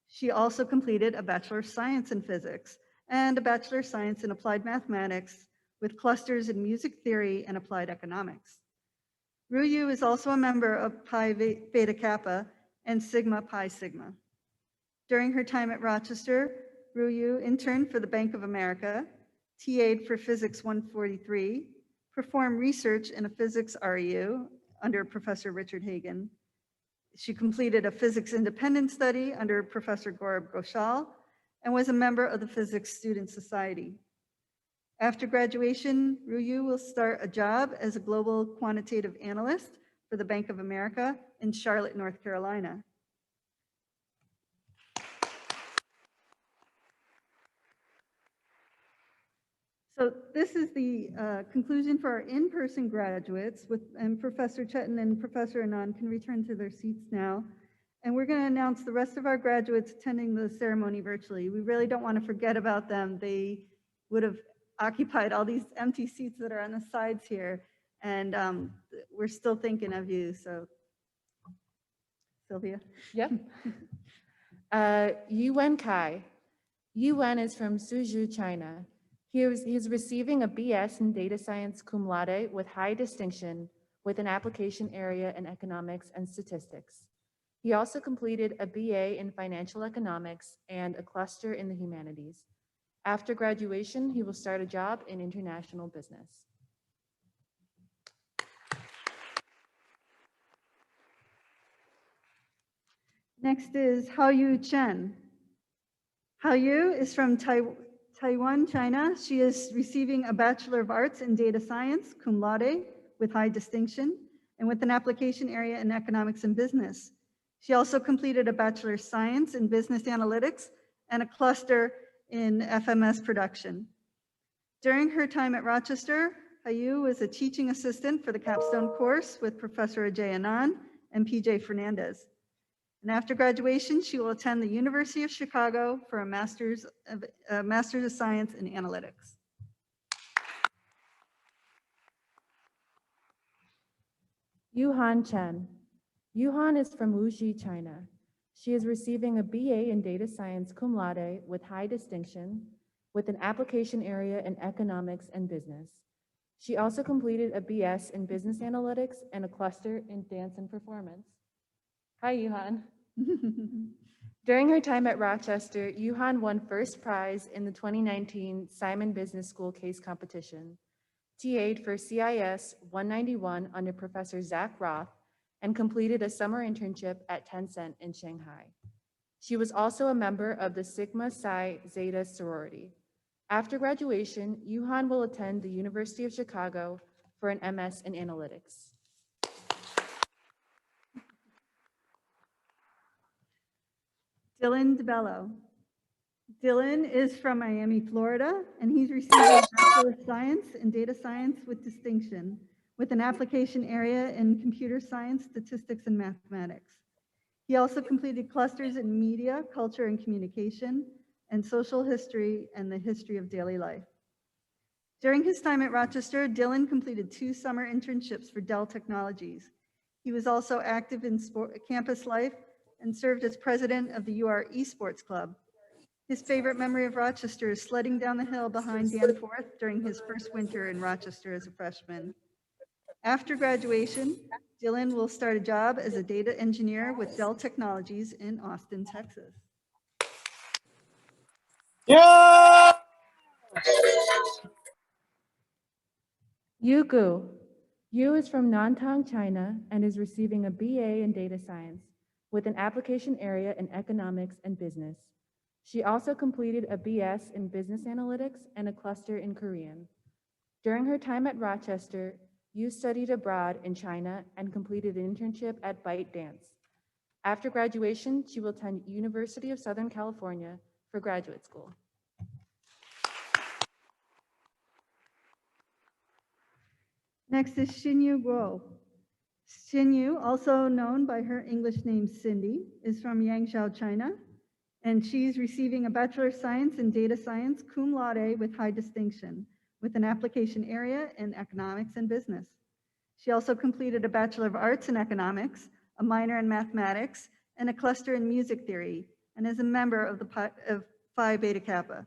She also completed a Bachelor of Science in Physics and a Bachelor of Science in Applied Mathematics with clusters in Music Theory and Applied Economics. Ruyu is also a member of Pi Beta Kappa and Sigma Pi Sigma. During her time at Rochester, Ruyu interned for the Bank of America, TA'd for Physics 143, performed research in a Physics REU under Professor Richard Hagan. She completed a Physics Independent Study under Professor Gaurav Ghoshal and was a member of the Physics Student Society. After graduation, Ruyu will start a job as a global quantitative analyst for the Bank of America in Charlotte, North Carolina. So this is the conclusion for our in-person graduates, and Professor Chetan and Professor Anand can return to their seats now. And we're going to announce the rest of our graduates attending the ceremony virtually. We really don't want to forget about them. They would have occupied all these empty seats that are on the sides here. And we're still thinking of you, so Sylvia. Yep. Yuan Kai. Yuan is from Suzhou, China. He is receiving a BS in Data Science cum laude with high distinction with an application area in economics and statistics. He also completed a BA in financial economics and a cluster in the humanities. After graduation, he will start a job in international business. Next is Haoyu Chen. Haoyu is from Taiwan, China. She is receiving a Bachelor of Arts in Data Science, cum laude, with high distinction, and with an application area in economics and business. She also completed a Bachelor of Science in Business Analytics and a cluster in FMS production. During her time at Rochester, Haoyu was a teaching assistant for the capstone course with Professor Ajay Anand and PJ Fernandez. And after graduation, she will attend the University of Chicago for a Master's of Science in Analytics. Yuhan Chen. Yuhan is from Wuxi, China. She is receiving a BA in Data Science cum laude with high distinction with an application area in economics and business. She also completed a BS in Business Analytics and a cluster in Dance and Performance. Hi, Yuhan. During her time at Rochester, Yuhan won first prize in the 2019 Simon Business School case competition, TA'd for CIS 191 under Professor Zach Roth, and completed a summer internship at Tencent in Shanghai. She was also a member of the Sigma Psi Zeta sorority. After graduation, Yuhan will attend the University of Chicago for an MS in Analytics. Dylan DeBello. Dylan is from Miami, Florida, and he's receiving a Bachelor of Science in Data Science with distinction, with an application area in computer science, statistics, and mathematics. He also completed clusters in media, culture, and communication, and social history and the history of daily life. During his time at Rochester, Dylan completed 2 summer internships for Dell Technologies. He was also active in campus life and served as president of the UR Esports Club. His favorite memory of Rochester is sledding down the hill behind Danforth during his first winter in Rochester as a freshman. After graduation, Dylan will start a job as a data engineer with Dell Technologies in Austin, Texas. Yeah! Yu Gu. Yu is from Nantong, China, and is receiving a BA in Data Science with an application area in economics and business. She also completed a BS in Business Analytics and a cluster in Korean. During her time at Rochester, Yu studied abroad in China and completed an internship at ByteDance. After graduation, she will attend University of Southern California for graduate school. Next is Xinyu Guo. Xinyu, also known by her English name Cindy, is from Yangzhou, China, and she's receiving a Bachelor of Science in Data Science cum laude with high distinction, with an application area in economics and business. She also completed a Bachelor of Arts in Economics, a minor in mathematics, and a cluster in music theory, and is a member of Phi Beta Kappa.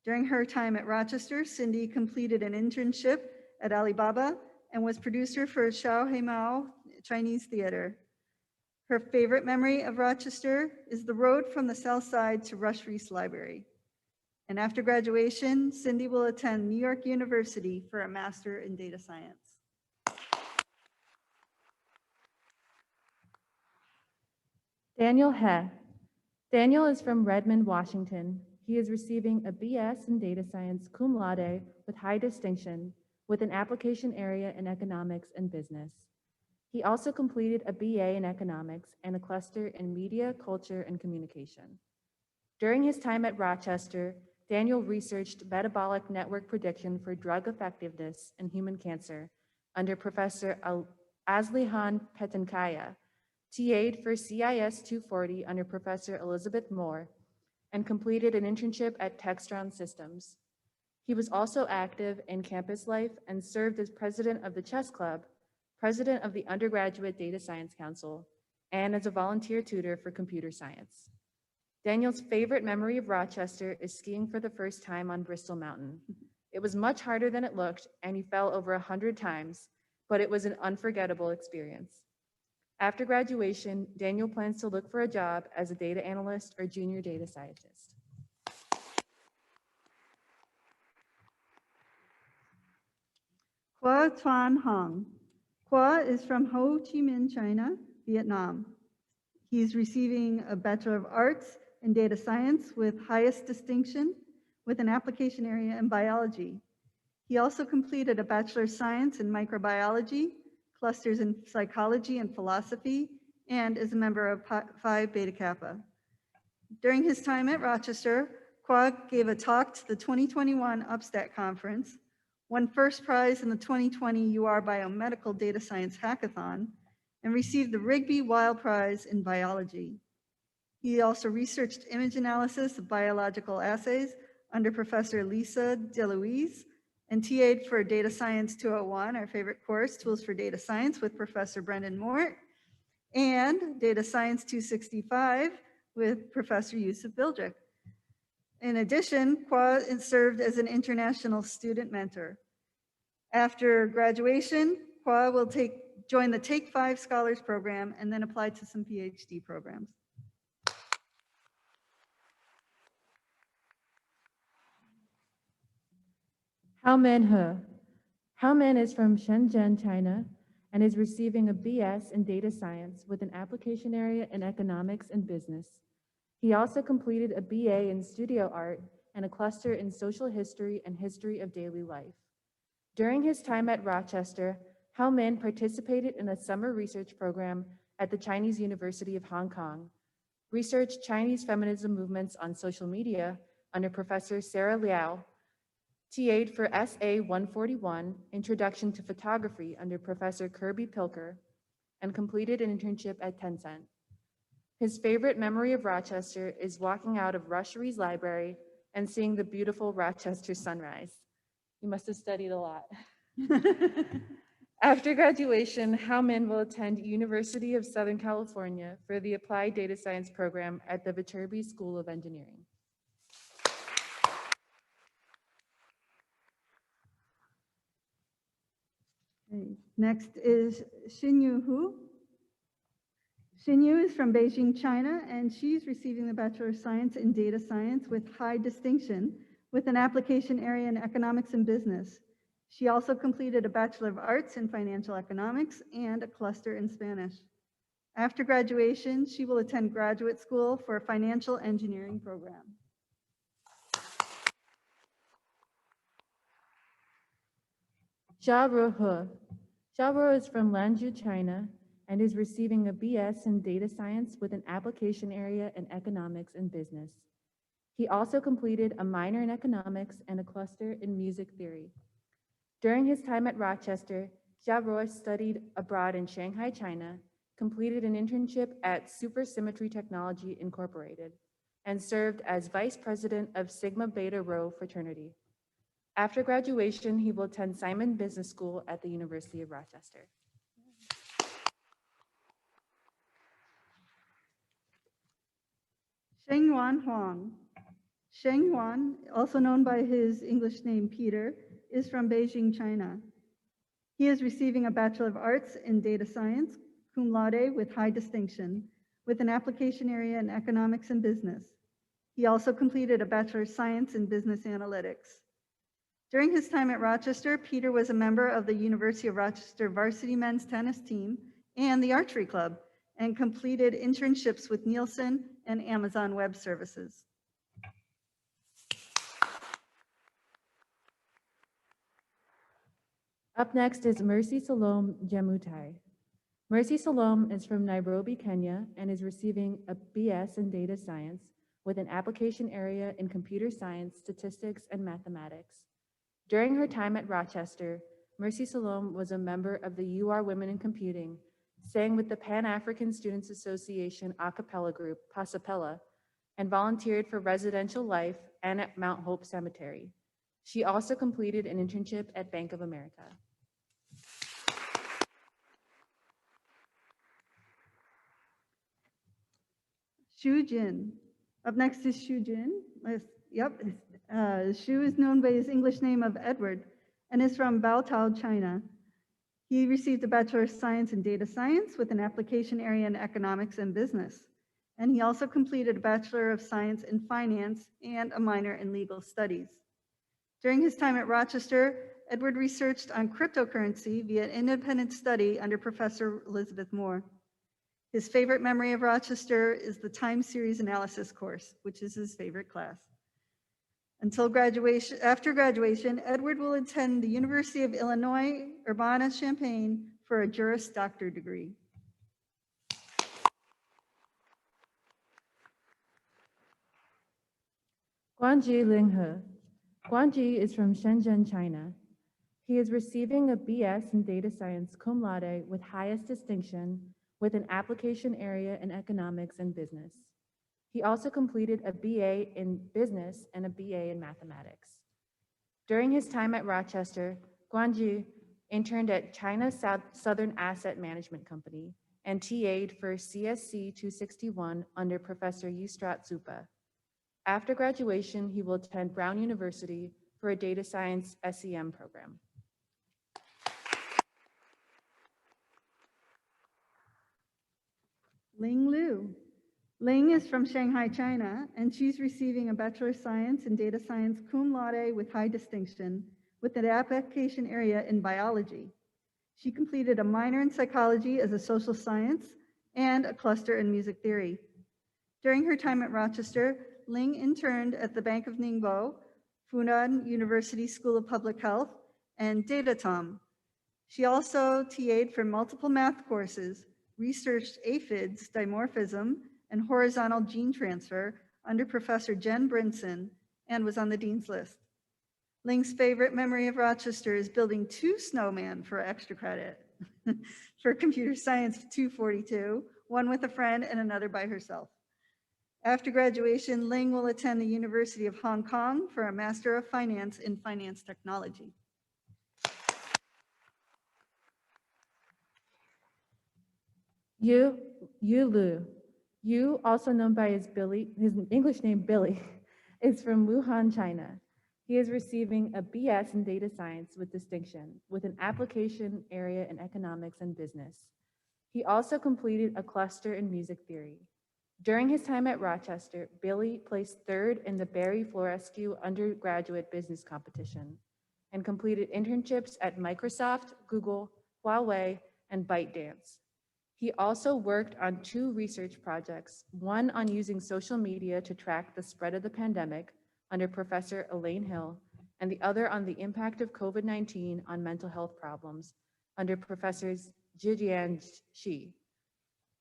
During her time at Rochester, Cindy completed an internship at Alibaba and was producer for Xiao Heimao Chinese Theater. Her favorite memory of Rochester is the road from the South Side to Rush Reese Library. And after graduation, Cindy will attend New York University for a Master in Data Science. Daniel He. Daniel is from Redmond, Washington. He is receiving a BS in Data Science cum laude with high distinction with an application area in Economics and Business. He also completed a BA in Economics and a cluster in Media, Culture, and Communication. During his time at Rochester, Daniel researched metabolic network prediction for drug effectiveness in human cancer under Professor Aslihan Petankaya, TA'd for CIS 240 under Professor Elizabeth Moore, and completed an internship at Textron Systems. He was also active in campus life and served as president of the Chess Club, president of the Undergraduate Data Science Council, and as a volunteer tutor for computer science. Daniel's favorite memory of Rochester is skiing for the first time on Bristol Mountain. It was much harder than it looked, and he fell over 100 times, but it was an unforgettable experience. After graduation, Daniel plans to look for a job as a data analyst or junior data scientist. Qua Tuan Hong. Qua is from Ho Chi Minh, China, Vietnam. He's receiving a Bachelor of Arts in Data Science with highest distinction with an application area in biology. He also completed a Bachelor of Science in Microbiology, clusters in Psychology and Philosophy, and is a member of Phi Beta Kappa. During his time at Rochester, Qua gave a talk to the 2021 Upstat Conference, won first prize in the 2020 UR Biomedical Data Science Hackathon, and received the Rigby Weil Prize in Biology. He also researched image analysis of biological assays under Professor Lisa DeLuise and TA'd for Data Science 201, our favorite course, Tools for Data Science with Professor Brendan Mort, and Data Science 265 with Professor Yusuf Bildrik. In addition, Qua served as an international student mentor. After graduation, Qua will join the Take 5 Scholars Program and then apply to some PhD programs. Hao Men He. Hao Men is from Shenzhen, China, and is receiving a BS in Data Science with an application area in Economics and Business. He also completed a BA in Studio Art and a cluster in Social History and History of Daily Life. During his time at Rochester, Hao Men participated in a summer research program at the Chinese University of Hong Kong, researched Chinese feminism movements on social media under Professor Sarah Liao, TA'd for SA 141, Introduction to Photography under Professor Kirby Pilker, and completed an internship at Tencent. His favorite memory of Rochester is walking out of Rushery's library and seeing the beautiful Rochester sunrise. He must have studied a lot. After graduation, Hao Men will attend University of Southern California for the Applied Data Science program at the Viterbi School of Engineering. Next is Xinyu Hu. Xinyu is from Beijing, China, and she's receiving the Bachelor of Science in Data Science with high distinction with an application area in Economics and Business. She also completed a Bachelor of Arts in Financial Economics and a cluster in Spanish. After graduation, she will attend graduate school for a financial engineering program. Xia Ruhe. Xia Ruhe is from Lanzhou, China, and is receiving a BS in Data Science with an application area in Economics and Business. He also completed a minor in Economics and a cluster in Music Theory. During his time at Rochester, Xia Ruhe studied abroad in Shanghai, China, completed an internship at Supersymmetry Technology Incorporated, and served as Vice President of Sigma Beta Rho fraternity. After graduation, he will attend Simon Business School at the University of Rochester. Shengyuan Huang. Shengyuan, also known by his English name Peter, is from Beijing, China. He is receiving a Bachelor of Arts in Data Science, cum laude with high distinction, with an application area in Economics and Business. He also completed a Bachelor of Science in Business Analytics. During his time at Rochester, Peter was a member of the University of Rochester varsity men's tennis team and the archery club, and completed internships with Nielsen and Amazon Web Services. Up next is Mercy Salome Jemutai. Mercy Salome is from Nairobi, Kenya, and is receiving a BS in data science with an application area in computer science, statistics, and mathematics. During her time at Rochester, Mercy Salome was a member of the UR Women in Computing, sang with the Pan-African Students Association a cappella group, Pasapella, and volunteered for Residential Life and at Mount Hope Cemetery. She also completed an internship at Bank of America. Shu Jin. Up next is Shu Jin. Yep, Shu is known by his English name of Edward and is from Baotao, China. He received a Bachelor of Science in Data Science with an application area in Economics and Business. And he also completed a Bachelor of Science in Finance and a minor in Legal Studies. During his time at Rochester, Edward researched on cryptocurrency via an independent study under Professor Elizabeth Moore. His favorite memory of Rochester is the time series analysis course, which is his favorite class. After graduation, Edward will attend the University of Illinois, Urbana-Champaign for a Juris Doctor degree. Guanji Linghe. Guanji is from Shenzhen, China. He is receiving a BS in data science cum laude with highest distinction with an application area in economics and business. He also completed a BA in business and a BA in mathematics. During his time at Rochester, Guanji interned at China Southern Asset Management Company and TA'd for CSC 261 under Professor Yusrat Zupa. After graduation, he will attend Brown University for a data science SEM program. Ling Liu. Ling is from Shanghai, China, and she's receiving a Bachelor of Science in Data Science cum laude with high distinction with an application area in biology. She completed a minor in psychology as a social science and a cluster in music theory. During her time at Rochester, Ling interned at the Bank of Ningbo, Funan University School of Public Health, and Datatom. She also TA'd for multiple math courses, researched aphids, dimorphism, and horizontal gene transfer under Professor Jen Brinson, and was on the dean's list. Ling's favorite memory of Rochester is building 2 snowmen for extra credit for Computer Science 242, one with a friend and another by herself. After graduation, Ling will attend the University of Hong Kong for a Master of Finance in Finance Technology. Yu Lu. Yu, also known by his English name Billy, is from Wuhan, China. He is receiving a BS in data science with distinction with an application area in economics and business. He also completed a cluster in music theory. During his time at Rochester, Billy placed 3rd in the Barry Florescu undergraduate business competition and completed internships at Microsoft, Google, Huawei, and ByteDance. He also worked on 2 research projects, one on using social media to track the spread of the pandemic under Professor Elaine Hill, and the other on the impact of COVID-19 on mental health problems under Professors Jijian Shi.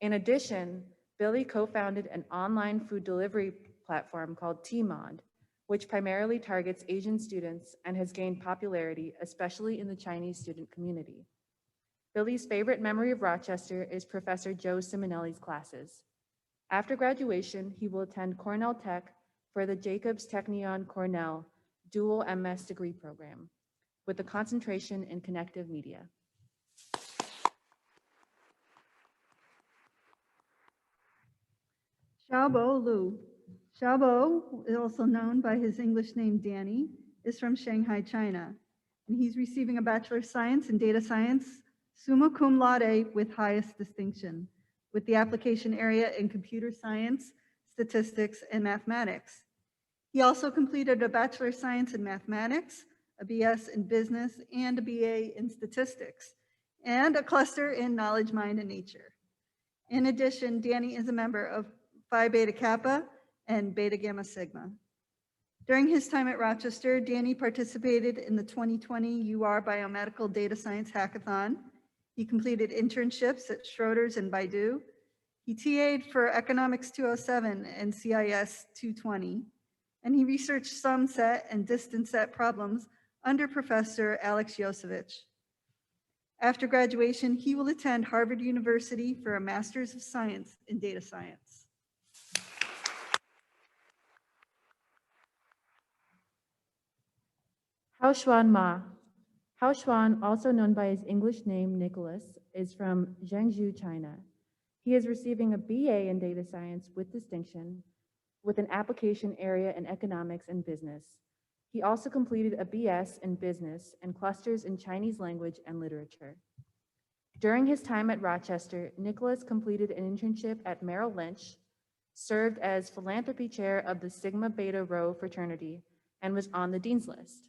In addition, Billy co-founded an online food delivery platform called Tmond, which primarily targets Asian students and has gained popularity, especially in the Chinese student community. Billy's favorite memory of Rochester is Professor Joe Simonelli's classes. After graduation, he will attend Cornell Tech for the Jacobs Technion Cornell dual MS degree program with a concentration in connective media. Xiaobo Lu. Xiaobo, also known by his English name Danny, is from Shanghai, China, and he's receiving a Bachelor of Science in Data Science, summa cum laude with highest distinction, with the application area in computer science, statistics, and mathematics. He also completed a Bachelor of Science in Mathematics, a BS in Business, and a BA in Statistics, and a cluster in Knowledge, Mind, and Nature. In addition, Danny is a member of Phi Beta Kappa and Beta Gamma Sigma. During his time at Rochester, Danny participated in the 2020 UR Biomedical Data Science Hackathon. He completed internships at Schroders and Baidu. He TA'd for Economics 207 and CIS 220, and he researched sum set and distance set problems under Professor Alex Yosevich. After graduation, he will attend Harvard University for a Master's of Science in Data Science. Haoxuan Ma. Haoxuan, also known by his English name Nicholas, is from Zhengzhou, China. He is receiving a BA in data science with distinction with an application area in economics and business. He also completed a BS in business and clusters in Chinese language and literature. During his time at Rochester, Nicholas completed an internship at Merrill Lynch, served as philanthropy chair of the Sigma Beta Rho fraternity, and was on the dean's list.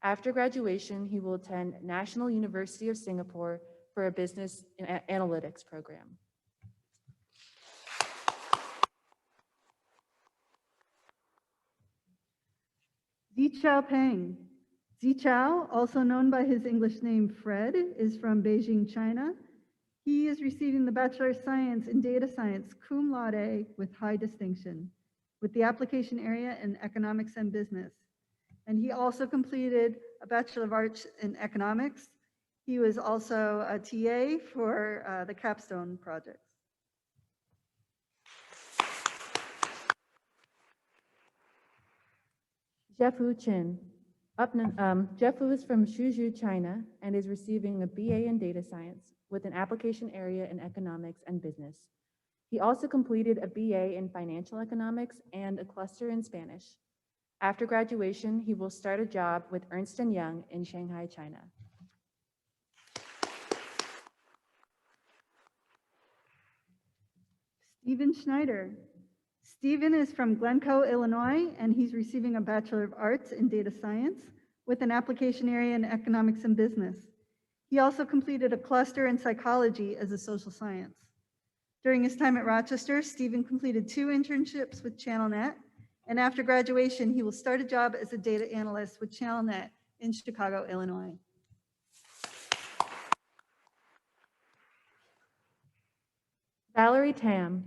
After graduation, he will attend National University of Singapore for a business analytics program. Zichao Peng. Zichao, also known by his English name Fred, is from Beijing, China. He is receiving the Bachelor of Science in Data Science cum laude with high distinction, with the application area in economics and business. And he also completed a Bachelor of Arts in Economics. He was also a TA for the capstone projects. Jeffu Chin. Jeffu is from Suzhou, China, and is receiving a BA in data science with an application area in economics and business. He also completed a BA in financial economics and a cluster in Spanish. After graduation, he will start a job with Ernst & Young in Shanghai, China. Stephen Schneider. Stephen is from Glencoe, Illinois, and he's receiving a Bachelor of Arts in Data Science with an application area in economics and business. He also completed a cluster in psychology as a social science. During his time at Rochester, Stephen completed 2 internships with ChannelNet, and after graduation, he will start a job as a data analyst with ChannelNet in Chicago, Illinois. Valerie Tam.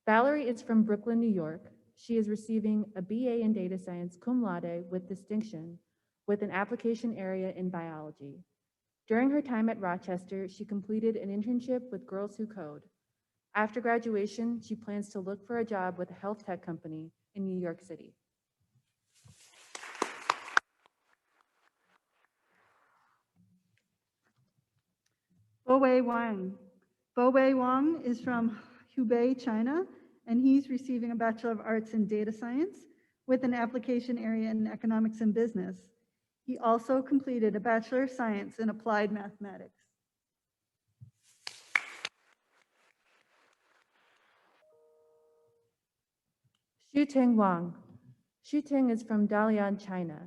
Valerie is from Brooklyn, New York. She is receiving a BA in data science cum laude with distinction with an application area in biology. During her time at Rochester, she completed an internship with Girls Who Code. After graduation, she plans to look for a job with a health tech company in New York City. Bowei Wang. Bowei Wang is from Hubei, China, and he's receiving a Bachelor of Arts in Data Science with an application area in economics and business. He also completed a Bachelor of Science in Applied Mathematics. Xuting Wang. Xuting is from Dalian, China.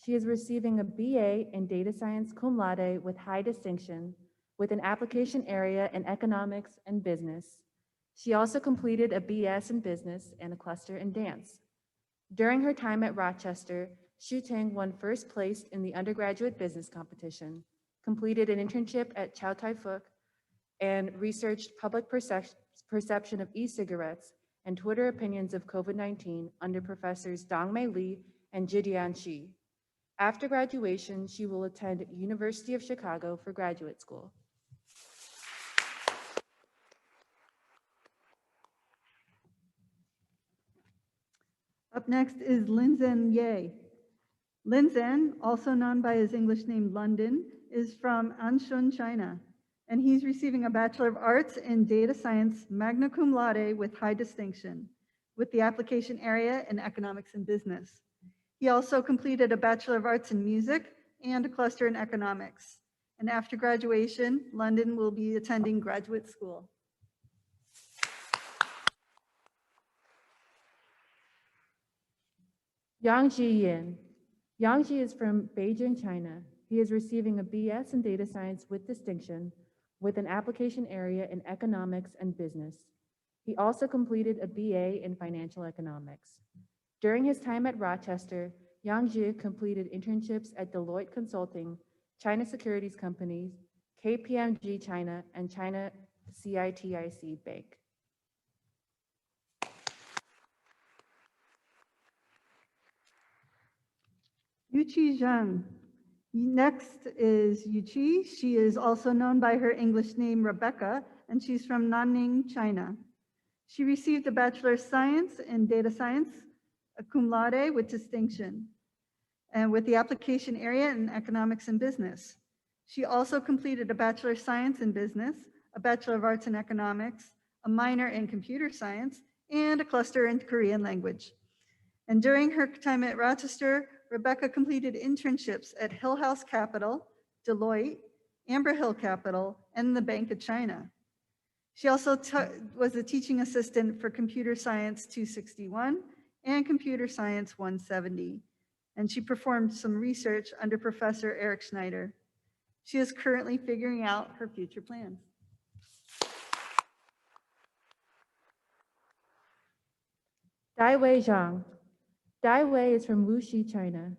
She is receiving a BA in data science cum laude with high distinction with an application area in economics and business. She also completed a BS in business and a cluster in dance. During her time at Rochester, Xuting won first place in the undergraduate business competition, completed an internship at Chow Tai Fook, and researched public perception of e-cigarettes and Twitter opinions of COVID-19 under professors Dongmei Li and Jidian Shi. After graduation, she will attend University of Chicago for graduate school. Up next is Linzhen Ye. Linzhen, also known by his English name London, is from Anshun, China, and he's receiving a Bachelor of Arts in Data Science magna cum laude with high distinction, with the application area in economics and business. He also completed a Bachelor of Arts in Music and a cluster in economics. And after graduation, London will be attending graduate school. Yang Jiyin. Yang Ji is from Beijing, China. He is receiving a BS in data science with distinction with an application area in economics and business. He also completed a BA in financial economics. During his time at Rochester, Yang Zhi completed internships at Deloitte Consulting, China Securities Companies, KPMG China, and China CITIC Bank. Yuqi Zhang. Next is Yuqi. She is also known by her English name Rebecca, and she's from Nanning, China. She received a Bachelor of Science in Data Science, a cum laude with distinction, and with the application area in Economics and Business. She also completed a Bachelor of Science in Business, a Bachelor of Arts in Economics, a minor in Computer Science, and a cluster in Korean language. And during her time at Rochester, Rebecca completed internships at Hill House Capital, Deloitte, Amber Hill Capital, and the Bank of China. She also was a teaching assistant for Computer Science 261 and Computer Science 170. And she performed some research under Professor Eric Schneider. She is currently figuring out her future plans. Daiwei Zhang. Daiwei is from Wuxi, China.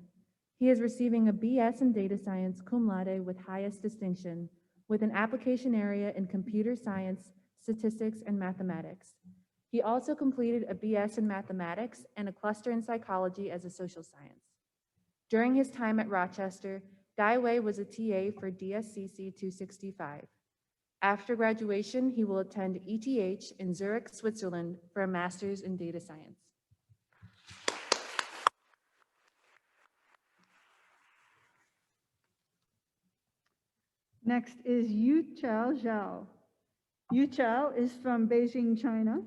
He is receiving a BS in Data Science cum laude with highest distinction, with an application area in Computer Science, Statistics, and Mathematics. He also completed a BS in Mathematics and a cluster in Psychology as a social science. During his time at Rochester, Daiwei was a TA for DSCC 265. After graduation, he will attend ETH in Zurich, Switzerland for a master's in data science. Next is Yuchao Zhao. Yuchao is from Beijing, China,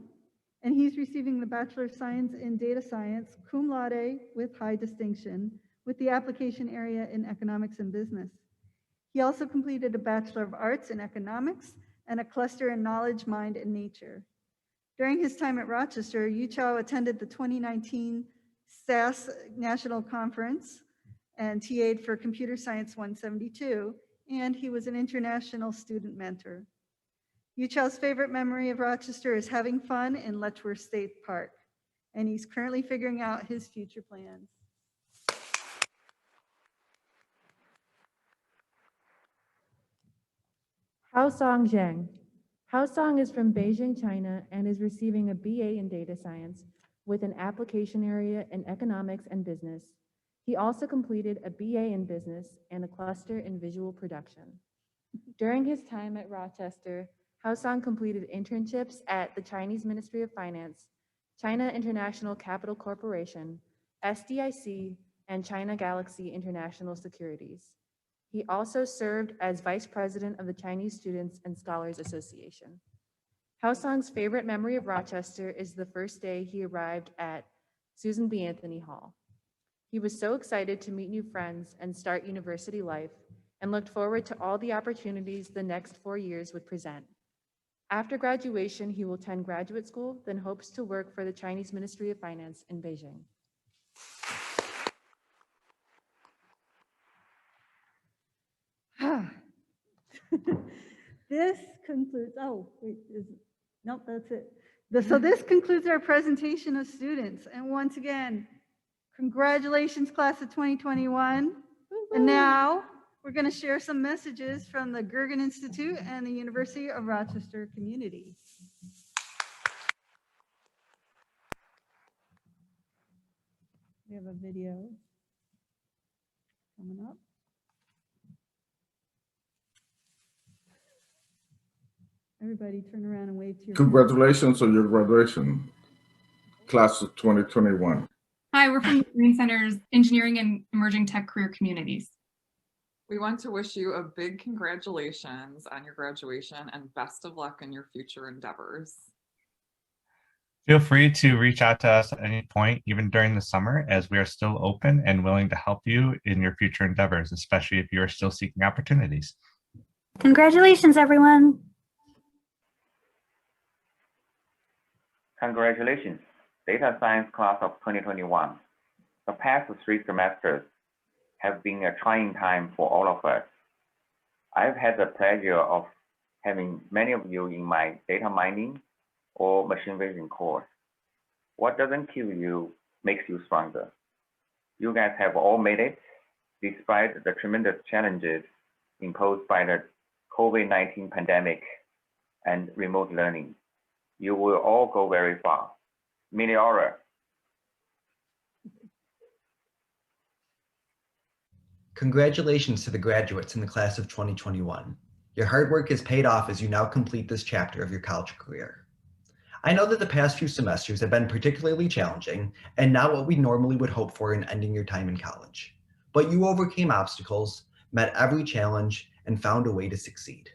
and he's receiving the Bachelor of Science in Data Science, cum laude with high distinction, with the application area in Economics and Business. He also completed a Bachelor of Arts in Economics and a cluster in Knowledge, Mind, and Nature. During his time at Rochester, Yuchao attended the 2019 SAS National Conference and TA'd for Computer Science 172, and he was an international student mentor. Yuchao's favorite memory of Rochester is having fun in Letchworth State Park, and he's currently figuring out his future plans. Haosong Zheng. Haosong is from Beijing, China, and is receiving a BA in Data Science with an application area in Economics and Business. He also completed a BA in Business and a cluster in Visual Production. During his time at Rochester, Haosong completed internships at the Chinese Ministry of Finance, China International Capital Corporation, SDIC, and China Galaxy International Securities. He also served as Vice President of the Chinese Students and Scholars Association. Haosong's favorite memory of Rochester is the first day he arrived at Susan B. Anthony Hall. He was so excited to meet new friends and start university life, and looked forward to all the opportunities the next 4 years would present. After graduation, he will attend graduate school, then hopes to work for the Chinese Ministry of Finance in Beijing. This concludes, oh, wait, nope, that's it. So this concludes our presentation of students. And once again, congratulations, class of 2021. And now we're going to share some messages from the Gergen Institute and the University of Rochester community. We have a video coming up. Everybody turn around and wave to your Congratulations on your graduation, class of 2021. Hi, we're from the Green Center's Engineering and Emerging Tech Career Communities. We want to wish you a big congratulations on your graduation and best of luck in your future endeavors. Feel free to reach out to us at any point, even during the summer, as we are still open and willing to help you in your future endeavors, especially if you are still seeking opportunities. Congratulations, everyone. Congratulations, Data Science class of 2021. The past 3 semesters have been a trying time for all of us. I've had the pleasure of having many of you in my data mining or machine vision course. What doesn't kill you makes you stronger. You guys have all made it despite the tremendous challenges imposed by the COVID-19 pandemic and remote learning. You will all go very far. Meteora. Congratulations to the graduates in the class of 2021. Your hard work has paid off as you now complete this chapter of your college career. I know that the past few semesters have been particularly challenging and not what we normally would hope for in ending your time in college. But you overcame obstacles, met every challenge, and found a way to succeed.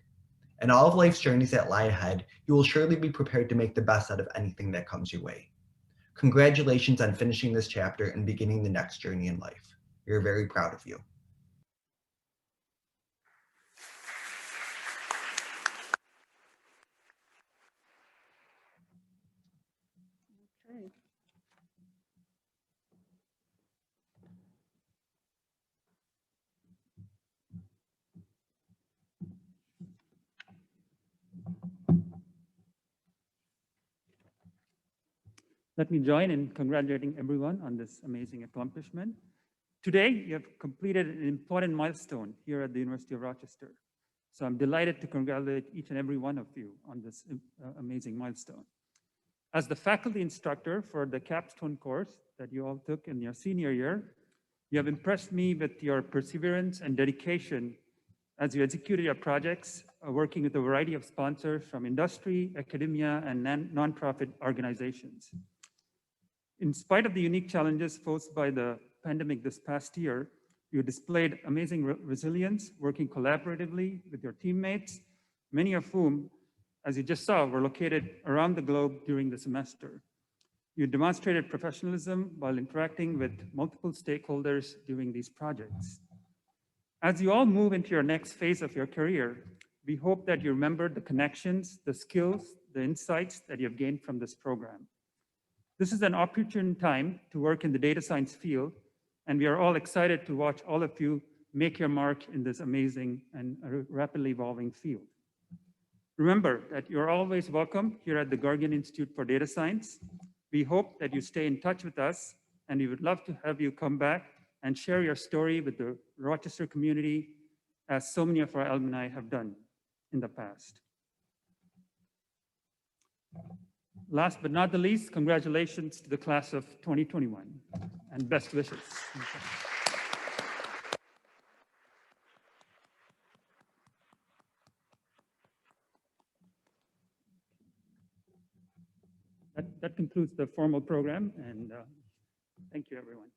In all of life's journeys that lie ahead, you will surely be prepared to make the best out of anything that comes your way. Congratulations on finishing this chapter and beginning the next journey in life. We are very proud of you. Okay. Let me join in congratulating everyone on this amazing accomplishment. Today, you have completed an important milestone here at the University of Rochester. So I'm delighted to congratulate each and every one of you on this amazing milestone. As the faculty instructor for the capstone course that you all took in your senior year, you have impressed me with your perseverance and dedication as you executed your projects, working with a variety of sponsors from industry, academia, and nonprofit organizations. In spite of the unique challenges posed by the pandemic this past year, you displayed amazing resilience, working collaboratively with your teammates, many of whom, as you just saw, were located around the globe during the semester. You demonstrated professionalism while interacting with multiple stakeholders during these projects. As you all move into your next phase of your career, we hope that you remember the connections, the skills, the insights that you have gained from this program. This is an opportune time to work in the data science field, and we are all excited to watch all of you make your mark in this amazing and rapidly evolving field. Remember that you're always welcome here at the Gargan Institute for Data Science. We hope that you stay in touch with us, and we would love to have you come back and share your story with the Rochester community, as so many of our alumni have done in the past. Last but not the least, congratulations to the class of 2021 and best wishes. That concludes the formal program, and thank you, everyone.